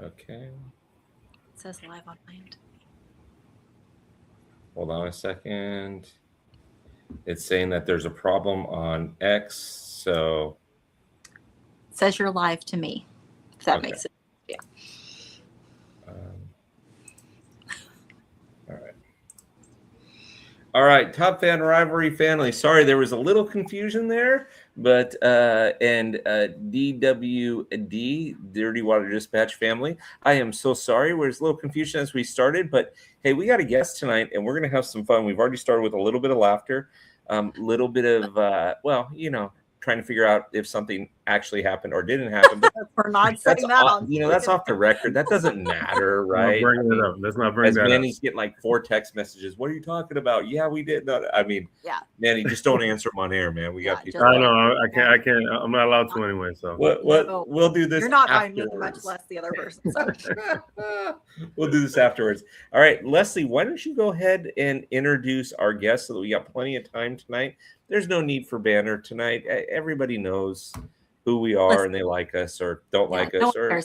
Okay. It says live on my end. Hold on a second. It's saying that there's a problem on X. So, It says you're live to me. If that okay. makes it. Yeah. Um, all right. All right, Top Fan Rivalry family. Sorry, there was a little confusion there, but and DWD, Dirty Water Dispatch family. I am so sorry. There's a little confusion as we started, but hey, we got a guest tonight, and we're gonna have some fun. We've already started with a little bit of laughter, little bit of trying to figure out if something actually happened or didn't happen. But We're not saying that on that's off the record. That doesn't matter, right? I'm not bringing it up. Let's not bring As that Manny's up. getting like 4 text messages. What are you talking about? Yeah, we did. No, I mean, yeah. Manny, just don't answer them on air, man. We got people. I know. I can't. I'm not allowed to anyway. So What? No, We'll do this. You're not by me, afterwards. much less the other person. So. We'll do this afterwards. All right, Leslie, why don't you go ahead and introduce our guests so that we got plenty of time tonight. There's no need for banner tonight. Everybody knows who we are and they like us or don't like us or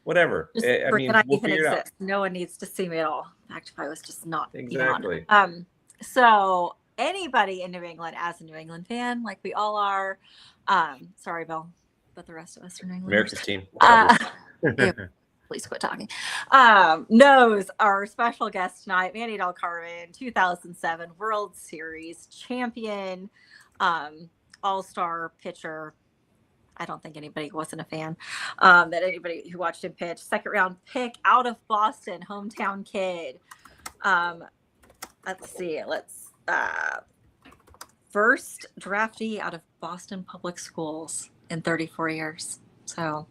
whatever. I mean, we'll figure it out. No one needs to see me at all. In fact, if I was just not exactly. So anybody in New England, as a New England fan, like we all are, sorry, Bill, but the rest of us are New England. America's team. Please quit talking. Knows our special guest tonight, Manny Del Carmen, 2007 World Series champion, all-star pitcher. I don't think anybody wasn't a fan. That anybody who watched him pitch, second round pick out of Boston, hometown kid. Let's see. First draftee out of Boston public schools in 34 years. So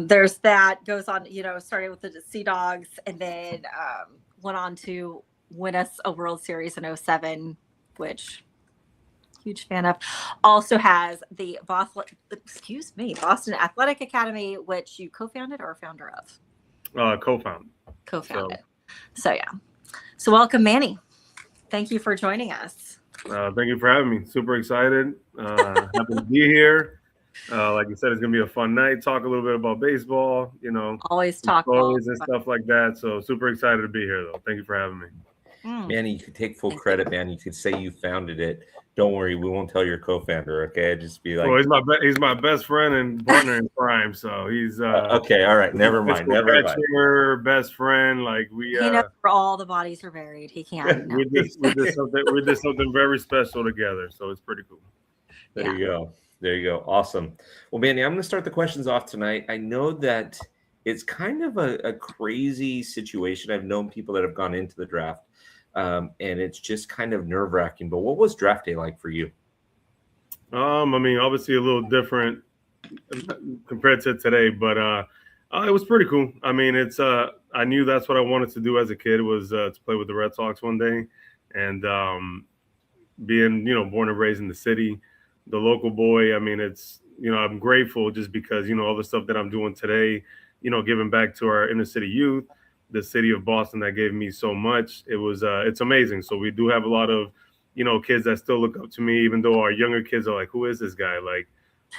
there's that. Goes on, started with the Sea Dogs and then went on to win us a World Series in 2007, which huge fan of. Also has the Boston Athletic Academy, which you co-founded or founder of? Co-founded. So yeah. So welcome, Manny. Thank you for joining us. Thank you for having me. Super excited. Happy to be here. Like you said, it's gonna be a fun night. Talk a little bit about baseball. Always talk stories and stuff like that. So super excited to be here, though. Thank you for having me. Manny, you could take full credit, man. You could say you founded it. Don't worry, we won't tell your co-founder. Okay, just be like, well, he's my best friend and partner in crime. So he's okay. All right, never mind. Best friend. Like we. He knows where all the bodies are buried. He can't. we did something very special together. So it's pretty cool. There you go. There you go. Awesome. Well, Manny, I'm going to start the questions off tonight. I know that it's kind of a crazy situation. I've known people that have gone into the draft, and it's just kind of nerve-wracking. But what was draft day like for you? I mean, obviously a little different compared to today, but it was pretty cool. I mean, I knew that's what I wanted to do as a kid was to play with the Red Sox one day, and being born and raised in the city. The local boy, I mean, it's, I'm grateful just because, all the stuff that I'm doing today, giving back to our inner city youth, the city of Boston that gave me so much. It's amazing. So we do have a lot of, kids that still look up to me, even though our younger kids are like, who is this guy? Like,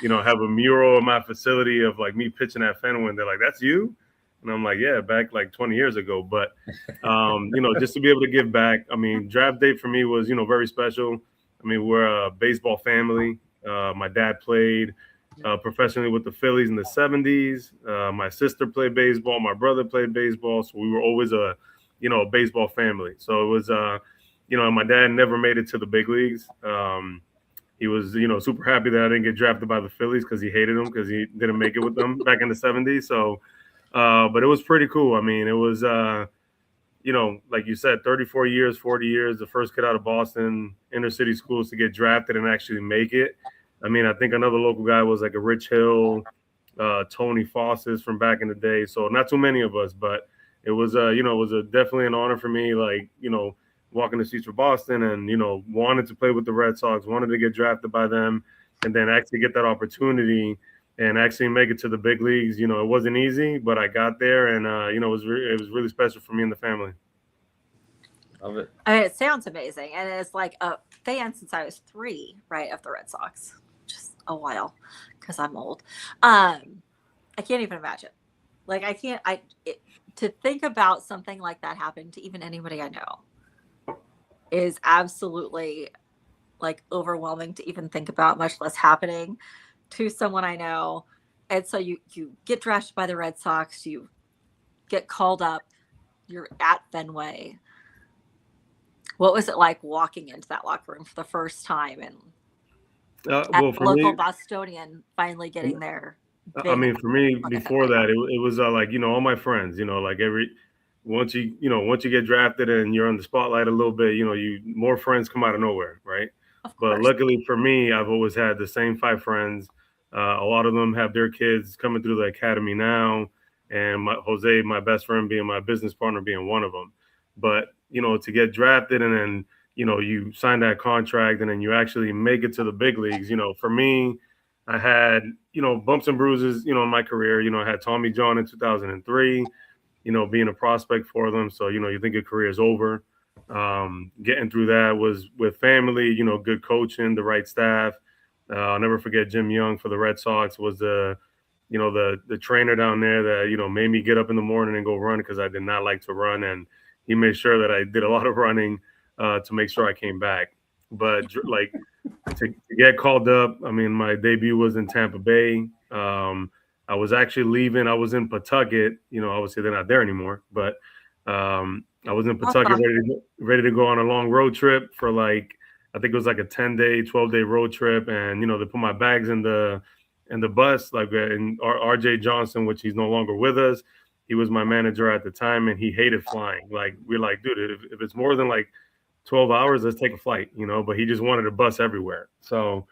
have a mural in my facility of like me pitching at Fenway. And they're like, that's you? And I'm like, yeah, back like 20 years ago. But, just to be able to give back. I mean, draft day for me was, very special. I mean, we're a baseball family. My dad played professionally with the Phillies in the 70s. My sister played baseball. My brother played baseball. So we were always a baseball family. So it was, my dad never made it to the big leagues. He was, super happy that I didn't get drafted by the Phillies because he hated them because he didn't make it with them back in the 70s. So, but it was pretty cool. I mean, it was, like you said, 34 years, 40 years, the first kid out of Boston, inner city schools to get drafted and actually make it. I mean, I think another local guy was like a Rich Hill, Tony Fawcett from back in the day. So not too many of us, but it was, definitely an honor for me, like, walking the streets for Boston and, wanted to play with the Red Sox, wanted to get drafted by them, and then actually get that opportunity and actually make it to the big leagues. It wasn't easy, but I got there, and it was really special for me and the family. Love it. I mean, it sounds amazing, and it's like a fan since I was 3, right, of the Red Sox, just a while because I'm old. I can't even imagine Like I can't. To think about something like that happening to even anybody I know is absolutely like overwhelming to even think about, much less happening to someone I know. And so you get drafted by the Red Sox, you get called up, you're at Fenway. What was it like walking into that locker room for the first time and as Well, a for local me, Bostonian finally getting there? I Big mean, for me, look at before Fenway. that, it was like, all my friends, like once you get drafted and you're on the spotlight a little bit, more friends come out of nowhere, right? Of But course. luckily for me, I've always had the same five friends. A lot of them have their kids coming through the academy now, and Jose, my best friend, being my business partner, being one of them. But to get drafted and then you sign that contract and then you actually make it to the big leagues. For me, I had bumps and bruises in my career. I had Tommy John in 2003. Being a prospect for them. So you think your career is over. Getting through that was with family, good coaching, the right staff. I'll never forget Jim Young for the Red Sox was the trainer down there that made me get up in the morning and go run because I did not like to run, and he made sure that I did a lot of running to make sure I came back. But like to get called up, I mean, my debut was in Tampa Bay. I was actually leaving. I was in Pawtucket. Obviously they're not there anymore, but I was in Pawtucket Awesome. ready to go on a long road trip for like I think it was like a 10-day, 12-day road trip, and they put my bags in the bus like and RJ Johnson, which he's no longer with us. He was my manager at the time, and he hated flying. Like we're like, dude, if it's more than like 12 hours, let's take a flight, but he just wanted a bus everywhere. So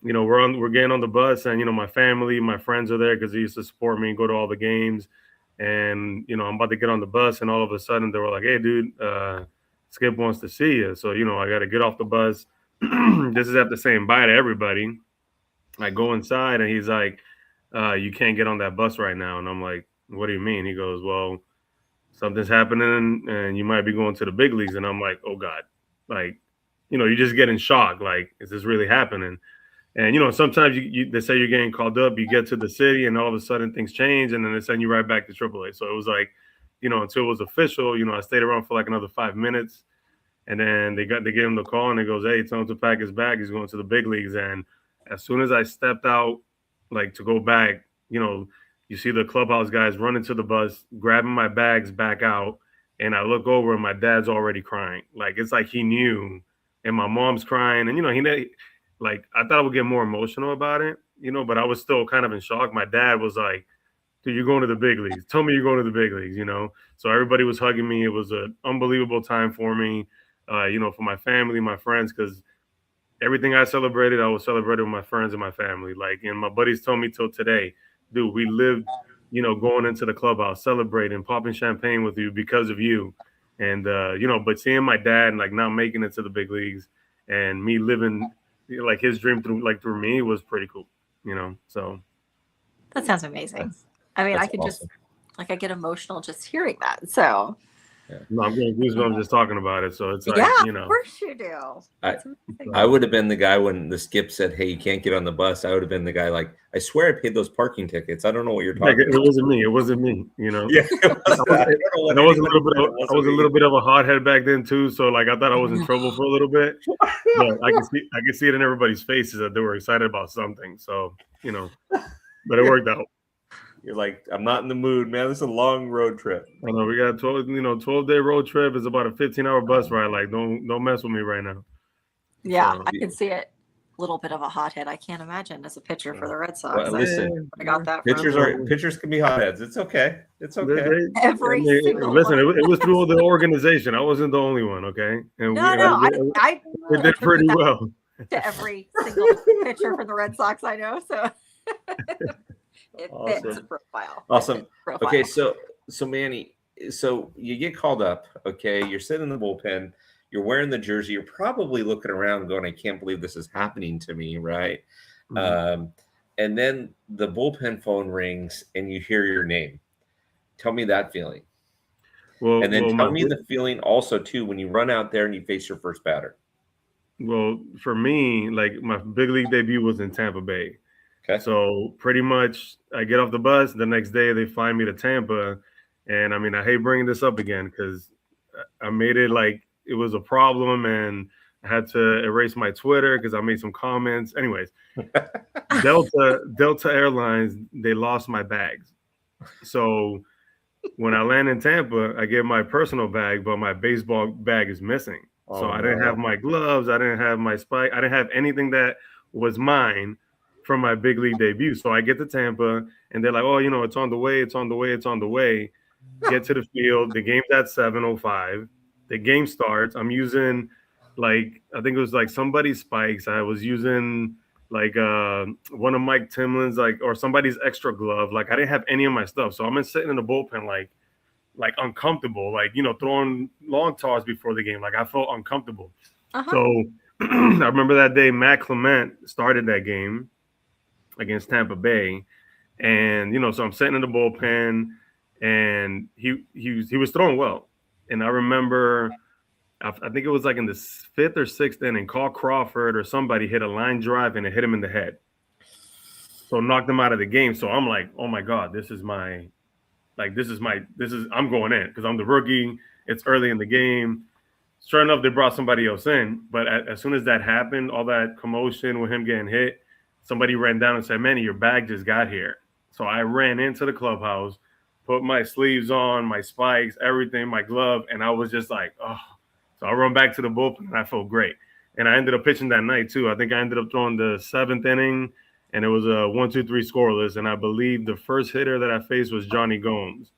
we're getting on the bus, and my family, my friends are there because they used to support me and go to all the games. And I'm about to get on the bus, and all of a sudden they were like, "Hey, dude, Skip wants to see you." So I got to get off the bus. This is after saying bye to everybody. I go inside, and he's like, "You can't get on that bus right now." And I'm like, "What do you mean?" He goes, "Well, something's happening, and you might be going to the big leagues." And I'm like, "Oh God!" Like, you just get in shock. Like, is this really happening? And sometimes they say you're getting called up, you get to the city, and all of a sudden things change, and then they send you right back to AAA. So it was like, until it was official, I stayed around for like another 5 minutes, and then they gave him the call, and it goes, "Hey, tell him to pack his bag. He's going to the big leagues." And as soon as I stepped out, like to go back, you see the clubhouse guys running to the bus, grabbing my bags back out, and I look over, and my dad's already crying. Like it's like he knew, and my mom's crying, and he. Like I thought I would get more emotional about it, but I was still kind of in shock. My dad was like, "Dude, you're going to the big leagues. Tell me you're going to the big leagues." So everybody was hugging me. It was an unbelievable time for me, for my family, my friends, because everything I celebrated, I was celebrating with my friends and my family. Like, and my buddies told me till today, dude, we lived, going into the clubhouse, celebrating, popping champagne with you because of you. And, but seeing my dad like not making it to the big leagues and me living like his dream through me was pretty cool, so. That sounds amazing. I mean, I could awesome. I get emotional just hearing that. So No, I'm getting goosebumps just talking about it. So it's like, yeah, of course you do. I would have been the guy when the Skip said, "Hey, you can't get on the bus." I would have been the guy like, "I swear I paid those parking tickets. I don't know what you're talking it about." wasn't me. It wasn't me, Yeah, I was a little bit of a hothead back then too. So like, I thought I was in trouble for a little bit, but I can see it in everybody's faces that they were excited about something. So, but it worked out. You're like, "I'm not in the mood, man. This is a long road trip." I know we got 12-day road trip. It's about a 15-hour bus ride. Like, don't mess with me right now. Yeah, So, I can see it. A little bit of a hothead. I can't imagine as a pitcher for the Red Sox. Well, listen, I got that. Pitchers can be hotheads. It's okay. It's okay. Single listen, one. it was through the organization. I wasn't the only one. Okay, and I we did pretty well. To every single pitcher for the Red Sox I know. So it fits profile. Awesome. Okay, so Manny, so you get called up. Okay, you're sitting in the bullpen. You're wearing the jersey. You're probably looking around, going, "I can't believe this is happening to me." Right? Mm-hmm. And then the bullpen phone rings, and you hear your name. Tell me that feeling. Well, and then tell me the feeling also too when you run out there and you face your first batter. Well, for me, like my big league debut was in Tampa Bay. Okay. So pretty much I get off the bus. The next day they fly me to Tampa. And I mean, I hate bringing this up again because I made it like it was a problem and I had to erase my Twitter because I made some comments. Anyways, Delta Airlines, they lost my bags. So when I land in Tampa, I get my personal bag, but my baseball bag is missing. So I didn't have my gloves. I didn't have my spike. I didn't have anything that was mine from my big league debut. So I get to Tampa and they're like, oh, you know, it's on the way. It's on the way. It's on the way. Get to the field. The game's at 7:05. The game starts. I'm using like, I think it was like somebody's spikes. I was using like one of Mike Timlin's like or somebody's extra glove. Like I didn't have any of my stuff. So I'm sitting in the bullpen like uncomfortable, like, you know, throwing long toss before the game. Like I felt uncomfortable. So I remember that day Matt Clement started that game against Tampa Bay. And, you know, so I'm sitting in the bullpen and he was throwing well. And I remember I think it was like in the 5th or 6th inning, Carl Crawford or somebody hit a line drive and it hit him in the head. So knocked him out of the game. So I'm like, oh my God, I'm going in because I'm the rookie. It's early in the game. Sure enough, they brought somebody else in. But as soon as that happened, all that commotion with him getting hit, somebody ran down and said, Manny, your bag just got here. So I ran into the clubhouse, put my sleeves on, my spikes, everything, my glove. And I was just like, oh. So I run back to the bullpen and I felt great. And I ended up pitching that night too. I think I ended up throwing the 7th inning and it was a 1-2-3 scoreless. And I believe the first hitter that I faced was Johnny Gomes.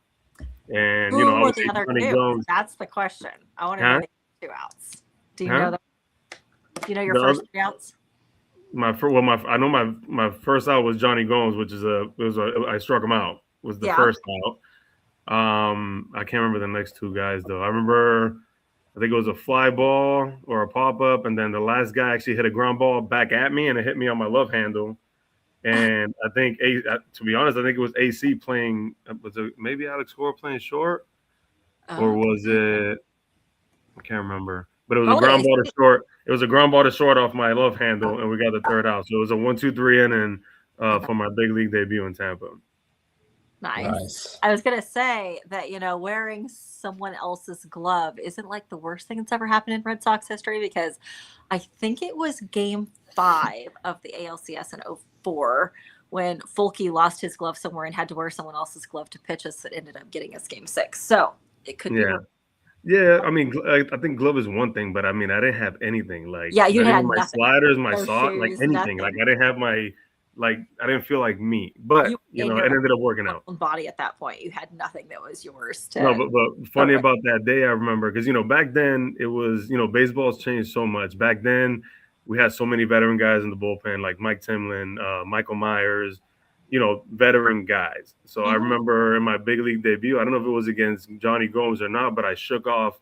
And, Who you know, I were was the other Johnny two? Gomes. That's the question. I want to know the 2 outs. Do you know that? Do you know your first 3 outs? I know my first out was Johnny Gomes, which is I struck him out. Was the first out. I can't remember the next 2 guys though. I remember I think it was a fly ball or a pop up, and then the last guy actually hit a ground ball back at me, and it hit me on my love handle. And I think, to be honest, I think it was AC playing. Was it maybe Alex Cora playing short, or was it? I can't remember. But it was a ground ball to short. It was a ground ball to short off my love handle, and we got the 3rd out. So it was a 1-2-3 inning for my big league debut in Tampa. Nice. I was going to say that, you know, wearing someone else's glove isn't like the worst thing that's ever happened in Red Sox history because I think it was game 5 of the ALCS in 2004 when Fulke lost his glove somewhere and had to wear someone else's glove to pitch us that ended up getting us game 6. So it could be. Yeah, I mean, I think glove is one thing, but I mean, I didn't have anything like you had my nothing. sliders, my sock, like anything. Nothing. Like I didn't have my I didn't feel like me, but you know, it ended up working out. Body at that point, you had nothing that was yours. No, but funny about that day, I remember because you know back then it was baseball's changed so much. Back then we had so many veteran guys in the bullpen like Mike Timlin, Michael Myers, veteran guys. So I remember in my big league debut, I don't know if it was against Johnny Gomes or not, but I shook off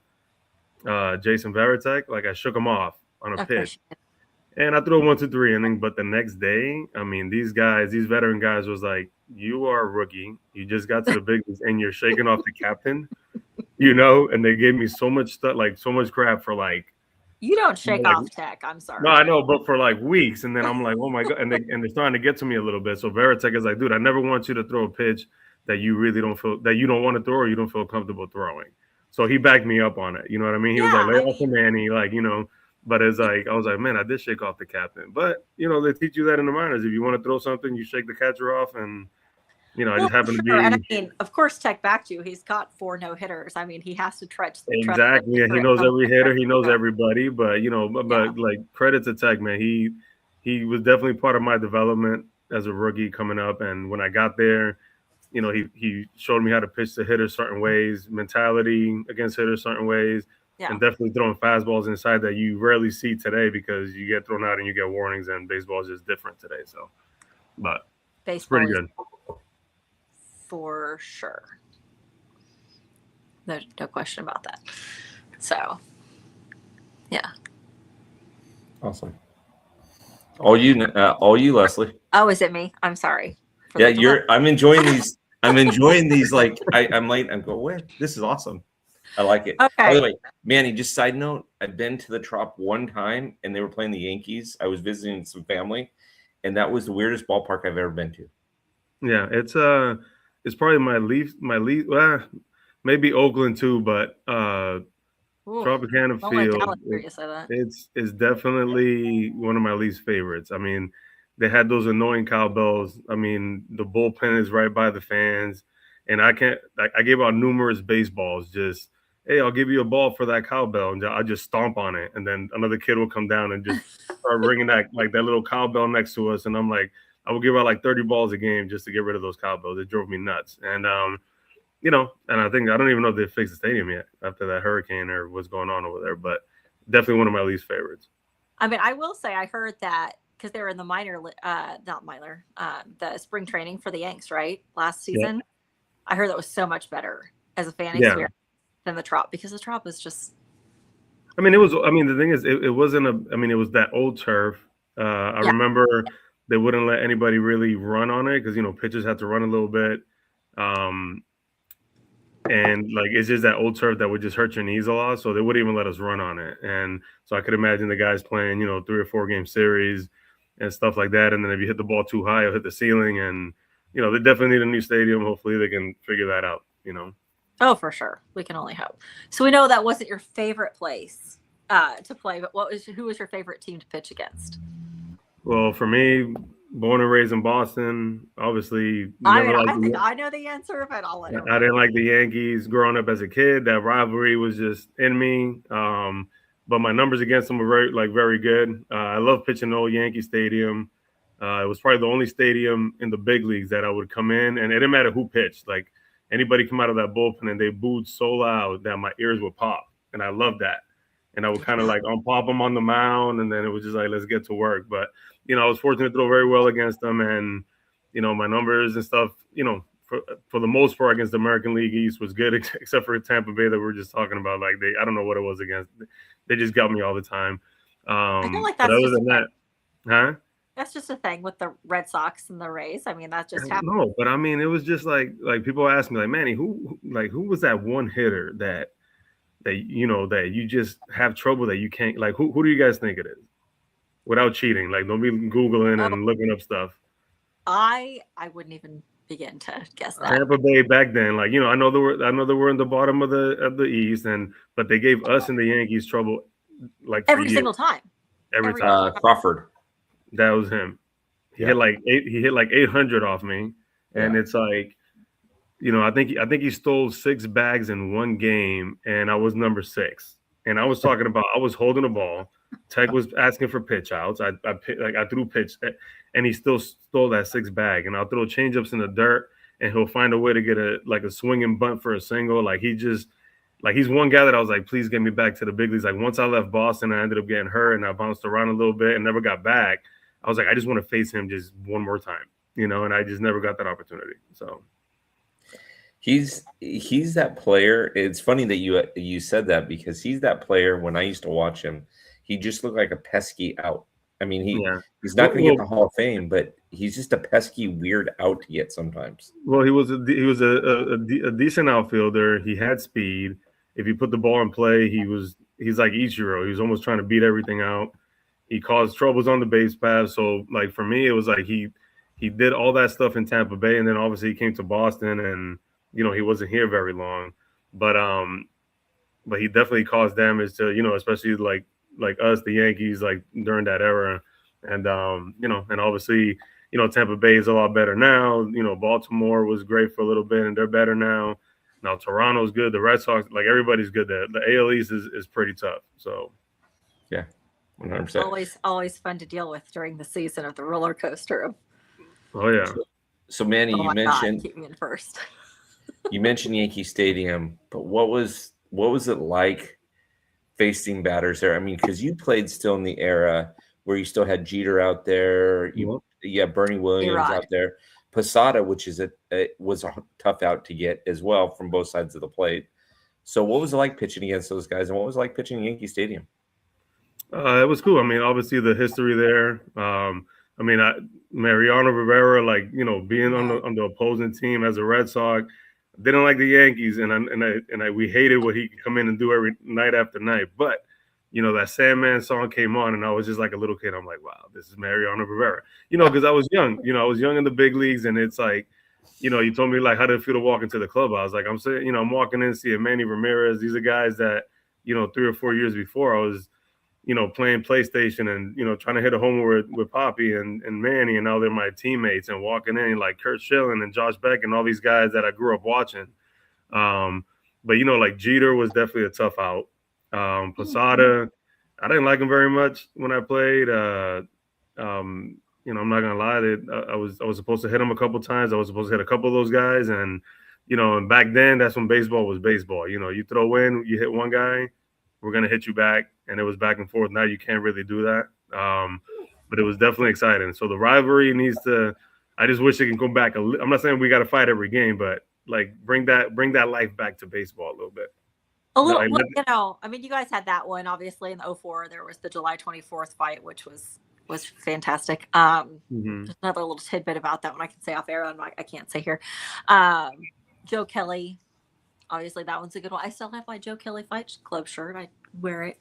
Jason Varitek. Like I shook him off on a pitch. And I threw a 1-2-3 inning, but the next day, I mean, these veteran guys was like, you are a rookie. You just got to the big leagues and you're shaking off the captain, and they gave me so much stuff, like so much crap for like. You don't shake off Tech. I'm sorry. No, I know, but for like weeks. And then I'm like, oh my God. And they're starting to get to me a little bit. So Varitek is like, dude, I never want you to throw a pitch that you really don't feel, that you don't want to throw or you don't feel comfortable throwing. So he backed me up on it. You know what I mean? He was like, lay off the Manny, like, But it's like, I was like, man, I did shake off the captain. But, they teach you that in the minors. If you want to throw something, you shake the catcher off. And, I just happen to be. And I mean, of course, Tech backed you. He's got 4 no-hitters. I mean, he has to trudge. Exactly. And he knows every hitter. He knows everybody. But, like credit to Tech, man. He was definitely part of my development as a rookie coming up. And when I got there, he showed me how to pitch to hitters certain ways, mentality against hitters certain ways. Yeah. And definitely throwing fastballs inside that you rarely see today because you get thrown out and you get warnings and baseball is just different today. So, but baseball it's pretty good. For sure. There's no question about that. So, yeah. Awesome. All you, Leslie. Oh, is it me? I'm sorry. Yeah, I'm enjoying these. I'm enjoying these. Like I'm late. I'm going, where? This is awesome. I like it. Okay. By the way, Manny, just side note, I've been to the Trop one time and they were playing the Yankees. I was visiting some family and that was the weirdest ballpark I've ever been to. Yeah, it's probably my least. Well, maybe Oakland too, but Ooh, Tropicana don't let Field, Dallas hear you say that. it's definitely one of my least favorites. I mean, they had those annoying cowbells. I mean, the bullpen is right by the fans, and I can't. I gave out numerous baseballs. Just hey, I'll give you a ball for that cowbell, and I just stomp on it, and then another kid will come down and just start ringing that little cowbell next to us, and I'm like, I would give out like 30 balls a game just to get rid of those cowbells. It drove me nuts, and and I don't even know if they fixed the stadium yet after that hurricane or what's going on over there, but definitely one of my least favorites. I mean, I will say I heard that because they were in the the spring training for the Yanks, right? Last season. Yeah. I heard that was so much better as a fan experience than the Trop, because the Trop was just. I mean, the thing is, it wasn't it was that old turf. I remember they wouldn't let anybody really run on it because, pitchers had to run a little bit. And like it's just that old turf that would just hurt your knees a lot, so they wouldn't even let us run on it. And so I could imagine the guys playing, 3 or 4 game series and stuff like that. And then if you hit the ball too high, it'll hit the ceiling. And they definitely need a new stadium. Hopefully they can figure that out. Oh, for sure. We can only hope. So we know that wasn't your favorite place to play, but who was your favorite team to pitch against? Well, for me, born and raised in Boston, obviously. I think I know the answer, but I'll let him. I didn't like the Yankees growing up as a kid. That rivalry was just in me. But my numbers against them were very good. I love pitching the old Yankee Stadium. It was probably the only stadium in the big leagues that I would come in, and it didn't matter who pitched. Like anybody come out of that bullpen and they booed so loud that my ears would pop, and I loved that. And I would kind of pop them on the mound, and then it was just like, let's get to work. But I was fortunate to throw very well against them, and my numbers and stuff, for the most part against the American League East was good, except for Tampa Bay that we were just talking about. Like I don't know what it was against. They just got me all the time. I feel like that's but other than that, huh? That's just a thing with the Red Sox and the Rays. I mean, that just happened. No, but I mean, it was just like people ask me, like, Manny, who was that one hitter that you just have trouble that you can't, like, who do you guys think it is? Without cheating, like, don't be Googling and looking up stuff. I wouldn't even begin to guess that. Tampa Bay back then, like, I know they were in the bottom of the East, but they gave us and the Yankees trouble, like every single time. Every time. Crawford. That was him. He hit like 800 off me, and it's like, I think he stole 6 bags in one game, and I was number 6. And I was talking about, I was holding the ball. Tech was asking for pitch outs. I threw pitch, and he still stole that 6 bag. And I'll throw changeups in the dirt, and he'll find a way to get a swinging bunt for a single. Like he's one guy that I was like, please get me back to the big leagues. Like once I left Boston, I ended up getting hurt, and I bounced around a little bit and never got back. I was like, I just want to face him just one more time, and I just never got that opportunity. So. He's that player. It's funny that you said that, because he's that player. When I used to watch him, he just looked like a pesky out. I mean, he's not going to get the Hall of Fame, but he's just a pesky weird out to get sometimes. Well, he was a decent outfielder. He had speed. If you put the ball in play, he's like Ichiro. He was almost trying to beat everything out. He caused troubles on the base paths. So, like, for me, it was like he did all that stuff in Tampa Bay, and then obviously he came to Boston, and he wasn't here very long, but he definitely caused damage to, especially like us, the Yankees, like during that era. And, and obviously, Tampa Bay is a lot better now. Baltimore was great for a little bit, and they're better now. Now Toronto's good. The Red Sox, like everybody's good there. The AL East is pretty tough. So, yeah, 100%. Always fun to deal with during the season of the roller coaster. Oh yeah. So Manny, you mentioned keep me in first. You mentioned Yankee Stadium, but what was it like facing batters there? I mean, because you played still in the era where you still had Jeter out there, Bernie Williams out there, Posada, which was a tough out to get as well from both sides of the plate. So, what was it like pitching against those guys, and what was it like pitching Yankee Stadium? It was cool. I mean, obviously the history there. Mariano Rivera, like being on the opposing team as a Red Sox. Didn't like the Yankees, and we hated what he could come in and do every night after night. But that Sandman song came on, and I was just like a little kid. I'm like, wow, this is Mariano Rivera. Because I was young. I was young in the big leagues, and it's like, you told me like how did it feel to walk into the club. I was like, I'm saying, I'm walking in seeing Manny Ramirez. These are guys that, 3 or 4 years before I was, playing PlayStation and, trying to hit a homer with Poppy and Manny, and now they're my teammates, and walking in like Kurt Schilling and Josh Beck and all these guys that I grew up watching. But like Jeter was definitely a tough out. Posada, I didn't like him very much when I played. I'm not gonna lie, that I was supposed to hit him a couple times. I was supposed to hit a couple of those guys, and and back then that's when baseball was baseball. You throw in, you hit one guy, we're gonna hit you back, and it was back and forth. Now you can't really do that. But it was definitely exciting. So the rivalry needs to. I just wish it can go back. I'm not saying we got to fight every game, but like bring that life back to baseball a little bit. A little, I mean, you guys had that one obviously in the 04. There was the July 24th fight, which was fantastic. Just another little tidbit about that one I can say off air. I can't say here. Joe Kelly, obviously that one's a good one. I still have my Joe Kelly Fight Club shirt. I wear it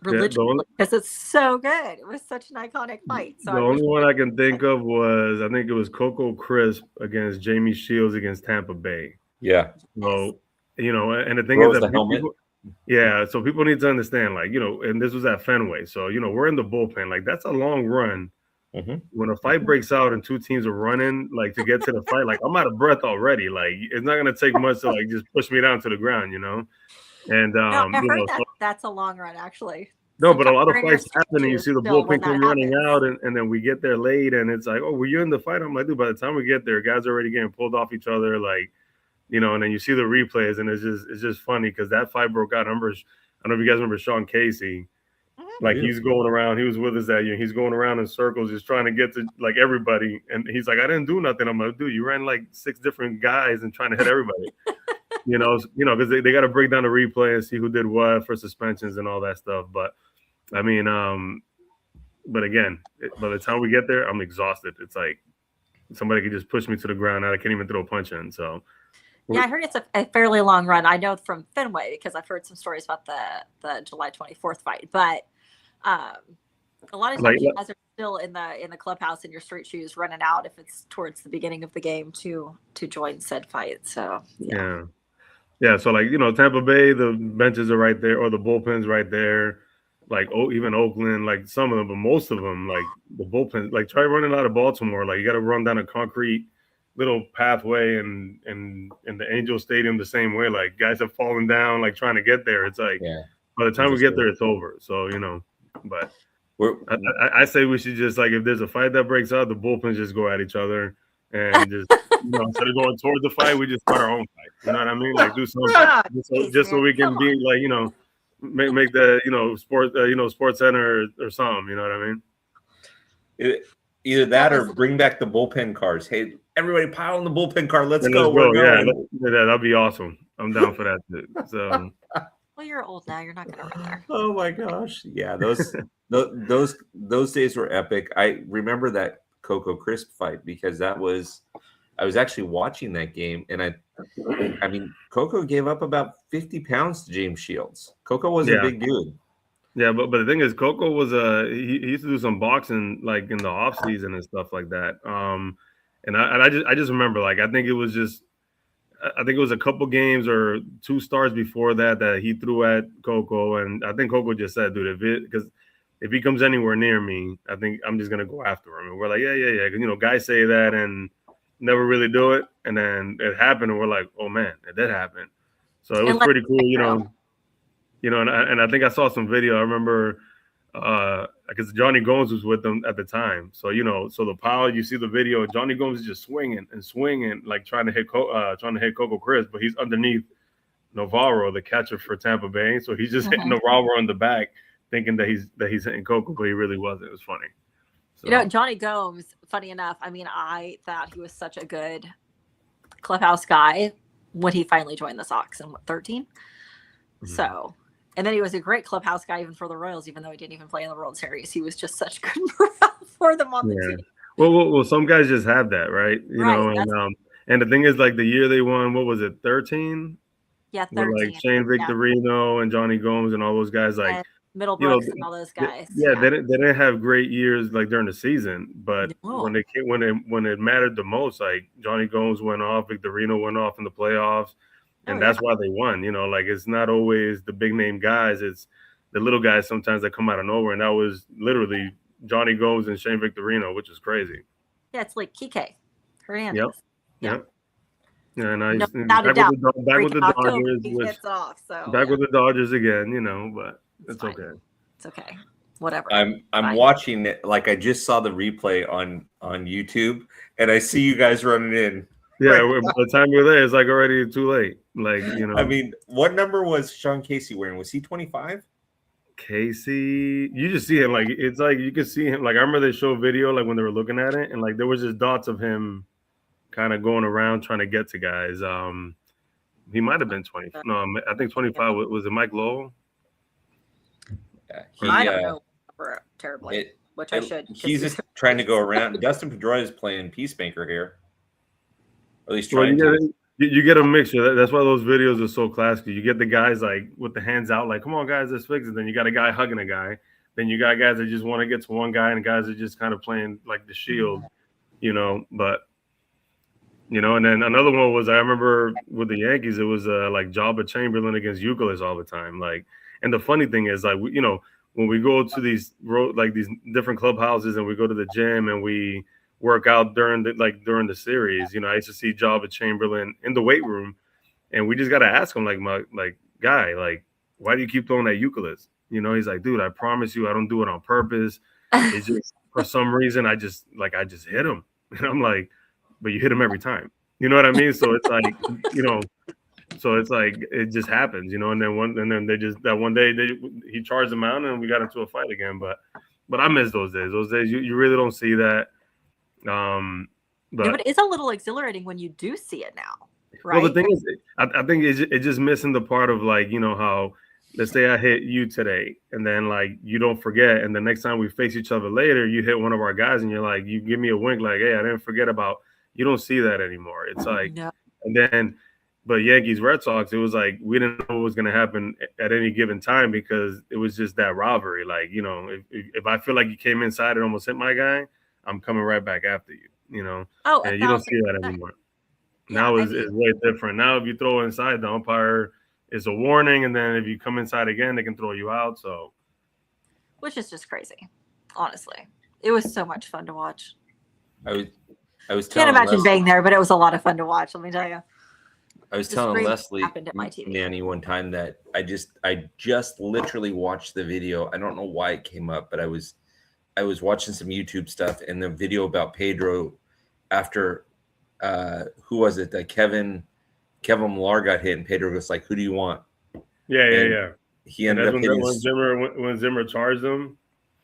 religiously because it's so good. It was such an iconic fight. So the only one I can think of was, I think it was Coco Crisp against Jamie Shields against Tampa Bay. Yeah. So, and the thing is that so people need to understand, like, and this was at Fenway. So, we're in the bullpen. Like, that's a long run. When a fight breaks out and two teams are running, like, to get to the fight, like, I'm out of breath already. Like, it's not going to take much to, like, just push me down to the ground, And, I heard that's a long run, actually. No, but a lot of fights happen, and you see the bullpen come running out, and then we get there late, and it's like, oh, were you in the fight? I'm like, dude, by the time we get there, guys are already getting pulled off each other, like, and then you see the replays, and it's just funny because that fight broke out. I don't know if you guys remember Sean Casey. Like, he's going around. He was with us that year. He's going around in circles, just trying to get to like everybody. And he's like, I didn't do nothing. I'm like, dude, you ran like 6 different guys and trying to hit everybody. Because they got to break down the replay and see who did what for suspensions and all that stuff. But I mean, but again, by the time we get there, I'm exhausted. It's like somebody could just push me to the ground, and I can't even throw a punch in. So. Yeah, I heard it's a fairly long run. I know from Fenway because I've heard some stories about the July 24th fight. But a lot of times you guys are still in the clubhouse in your street shoes running out if it's towards the beginning of the game to join said fight. So yeah. So like Tampa Bay, the benches are right there, or the bullpen's right there. Like even Oakland, like some of them, but most of them, like the bullpen. Like try running out of Baltimore. Like you got to run down a concrete little pathway and the Angel Stadium the same way. Like guys have fallen down like trying to get there. It's like by the time we get there, it's over. So but I say we should just, like, if there's a fight that breaks out, the bullpens just go at each other and just instead of going towards the fight, we just start our own fight. You know what I mean? Like do something just so we can be like make the Sports Center or something. You know what I mean? Either that or bring back the bullpen cars. Hey, everybody pile in the bullpen car. Let's go. Yeah, that'd be awesome. I'm down for that too. So. Well, you're old now. You're not going to run there. Oh my gosh! Yeah, those days were epic. I remember that Coco Crisp fight because I was actually watching that game, and I mean, Coco gave up about 50 pounds to James Shields. Coco was a big dude. Yeah, but the thing is, Coco was he used to do some boxing like in the off season and stuff like that. And I just remember, like, I think it was a couple games or 2 starts before that he threw at Coco, and I think Coco just said, dude, because if he comes anywhere near me, I think I'm just gonna go after him. And we're like, yeah, because guys say that and never really do it, and then it happened, and we're like, oh man, it did happen. So it was pretty cool, and I think I saw some video. I remember because Johnny Gomes was with them at the time. So so the pile, you see the video, Johnny Gomes is just swinging, like trying to hit Coco Crisp, but he's underneath Navarro, the catcher for Tampa Bay. So he's just hitting Navarro in the back, thinking that he's hitting Coco, but he really wasn't. It was funny. So. Johnny Gomes, funny enough, I mean, I thought he was such a good clubhouse guy when he finally joined the Sox in 13. Mm-hmm. So. And then he was a great clubhouse guy even for the Royals, even though he didn't even play in the World Series. He was just such good morale for them on the team. Well, some guys just have that, right? And the thing is, like, the year they won, what was it, 13? Yeah, 13. With, like, Shane Victorino and Johnny Gomes and all those guys, like, Middlebrooks and all those guys. They didn't have great years like during the season, but when it mattered the most, like Johnny Gomes went off, Victorino went off in the playoffs, and that's why they won. You know, like it's not always the big name guys; it's the little guys sometimes that come out of nowhere, and that was literally Johnny Gomes and Shane Victorino, which is crazy. Yeah, it's like Kike Hernandez. Yep. Yeah, and I No, back with the Dodgers, back with the Dodgers again, you know, but it's okay. It's okay. Whatever. I'm watching it, like I just saw the replay on YouTube, and I see you guys running in. Yeah, by the time you're there, it's like already too late. Like, you know. I mean, what number was Sean Casey wearing? Was he 25? Casey, you just see him like it's like you can see him. Like I remember they showed video like when they were looking at it, and like there was just dots of him kind of going around trying to get to guys. He might have been 20. No, I think 25 was it Mike Lowell? Yeah, I don't know terribly, which I should. He's just trying to go around. Dustin Pedroia is playing peacemaker here. At least trying to. You get a mixture. That's why those videos are so classic. You get the guys like with the hands out, like, come on, guys, let's fix it. Then you got a guy hugging a guy. Then you got guys that just want to get to one guy, and guys that just kind of playing like the shield, you know. But you know, and then another one was I remember with the Yankees, it was like Jabba Chamberlain against Euclid all the time. Like, and the funny thing is, like, you know, when we go to these these different clubhouses and we go to the gym and we work out during the series, you know, I used to see Jabba Chamberlain in the weight room, and we just got to ask him, like, guy, like, why do you keep throwing that Euclid? You know, he's like, dude, I promise you, I don't do it on purpose. It's just for some reason I just hit him, and I'm like, but you hit him every time. You know what I mean? So it's like, you know, so it's like it just happens, you know. And then they just that one day he charged him out and we got into a fight again. But I miss those days. Those days you really don't see that. But it's a little exhilarating when you do see it now, right? Well, the thing is, I think it's just missing the part of, like, you know, how, let's say I hit you today, and then like you don't forget, and the next time we face each other later, you hit one of our guys, and you're like, you give me a wink, like, hey, I didn't forget about. You don't see that anymore. It's like, and then, but Yankees Red Sox, it was like we didn't know what was going to happen at any given time because it was just that rivalry. Like, you know, if I feel like you came inside and almost hit my guy, I'm coming right back after you. You know, and you don't see that anymore. Now it's way different. Now if you throw inside, the umpire is a warning, and then if you come inside again, they can throw you out. So, which is just crazy. Honestly, it was so much fun to watch. I was can't imagine being there, but it was a lot of fun to watch. Let me tell you. I was telling Leslie, Nanny, one time that I just literally watched the video. I don't know why it came up, but I was watching some YouTube stuff, and the video about Pedro after who was it that Kevin Millar got hit, and Pedro was like, "Who do you want?" Yeah. He ended up hitting when Zimmer charged him.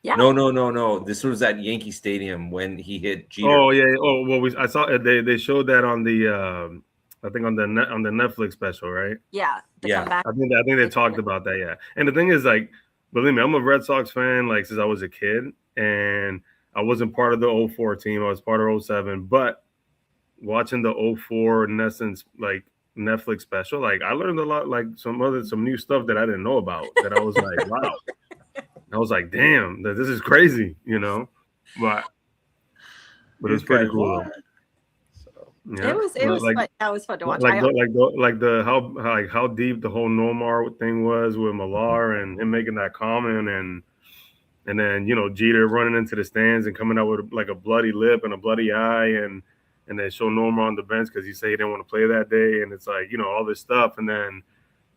Yeah. No. This was at Yankee Stadium when he hit Jeter. Oh yeah. Oh well, I saw they showed that on the I think on the Netflix special, right? Yeah. I think they talked about that. Yeah. And the thing is, like, believe me, I'm a Red Sox fan like since I was a kid, and I wasn't part of the 04 team. I was part of 07, but watching the 04 in essence like Netflix special, like I learned a lot, like some new stuff that I didn't know about. That I was like, wow. I was like, damn, this is crazy, you know. But it's pretty cool. So, yeah. It was like, fun. That was fun to watch. How deep the whole Nomar thing was with Millar and him making that comment, and then, you know, Jeter running into the stands and coming out with like a bloody lip and a bloody eye, and then show Nomar on the bench because he said he didn't want to play that day, and it's like, you know, all this stuff, and then,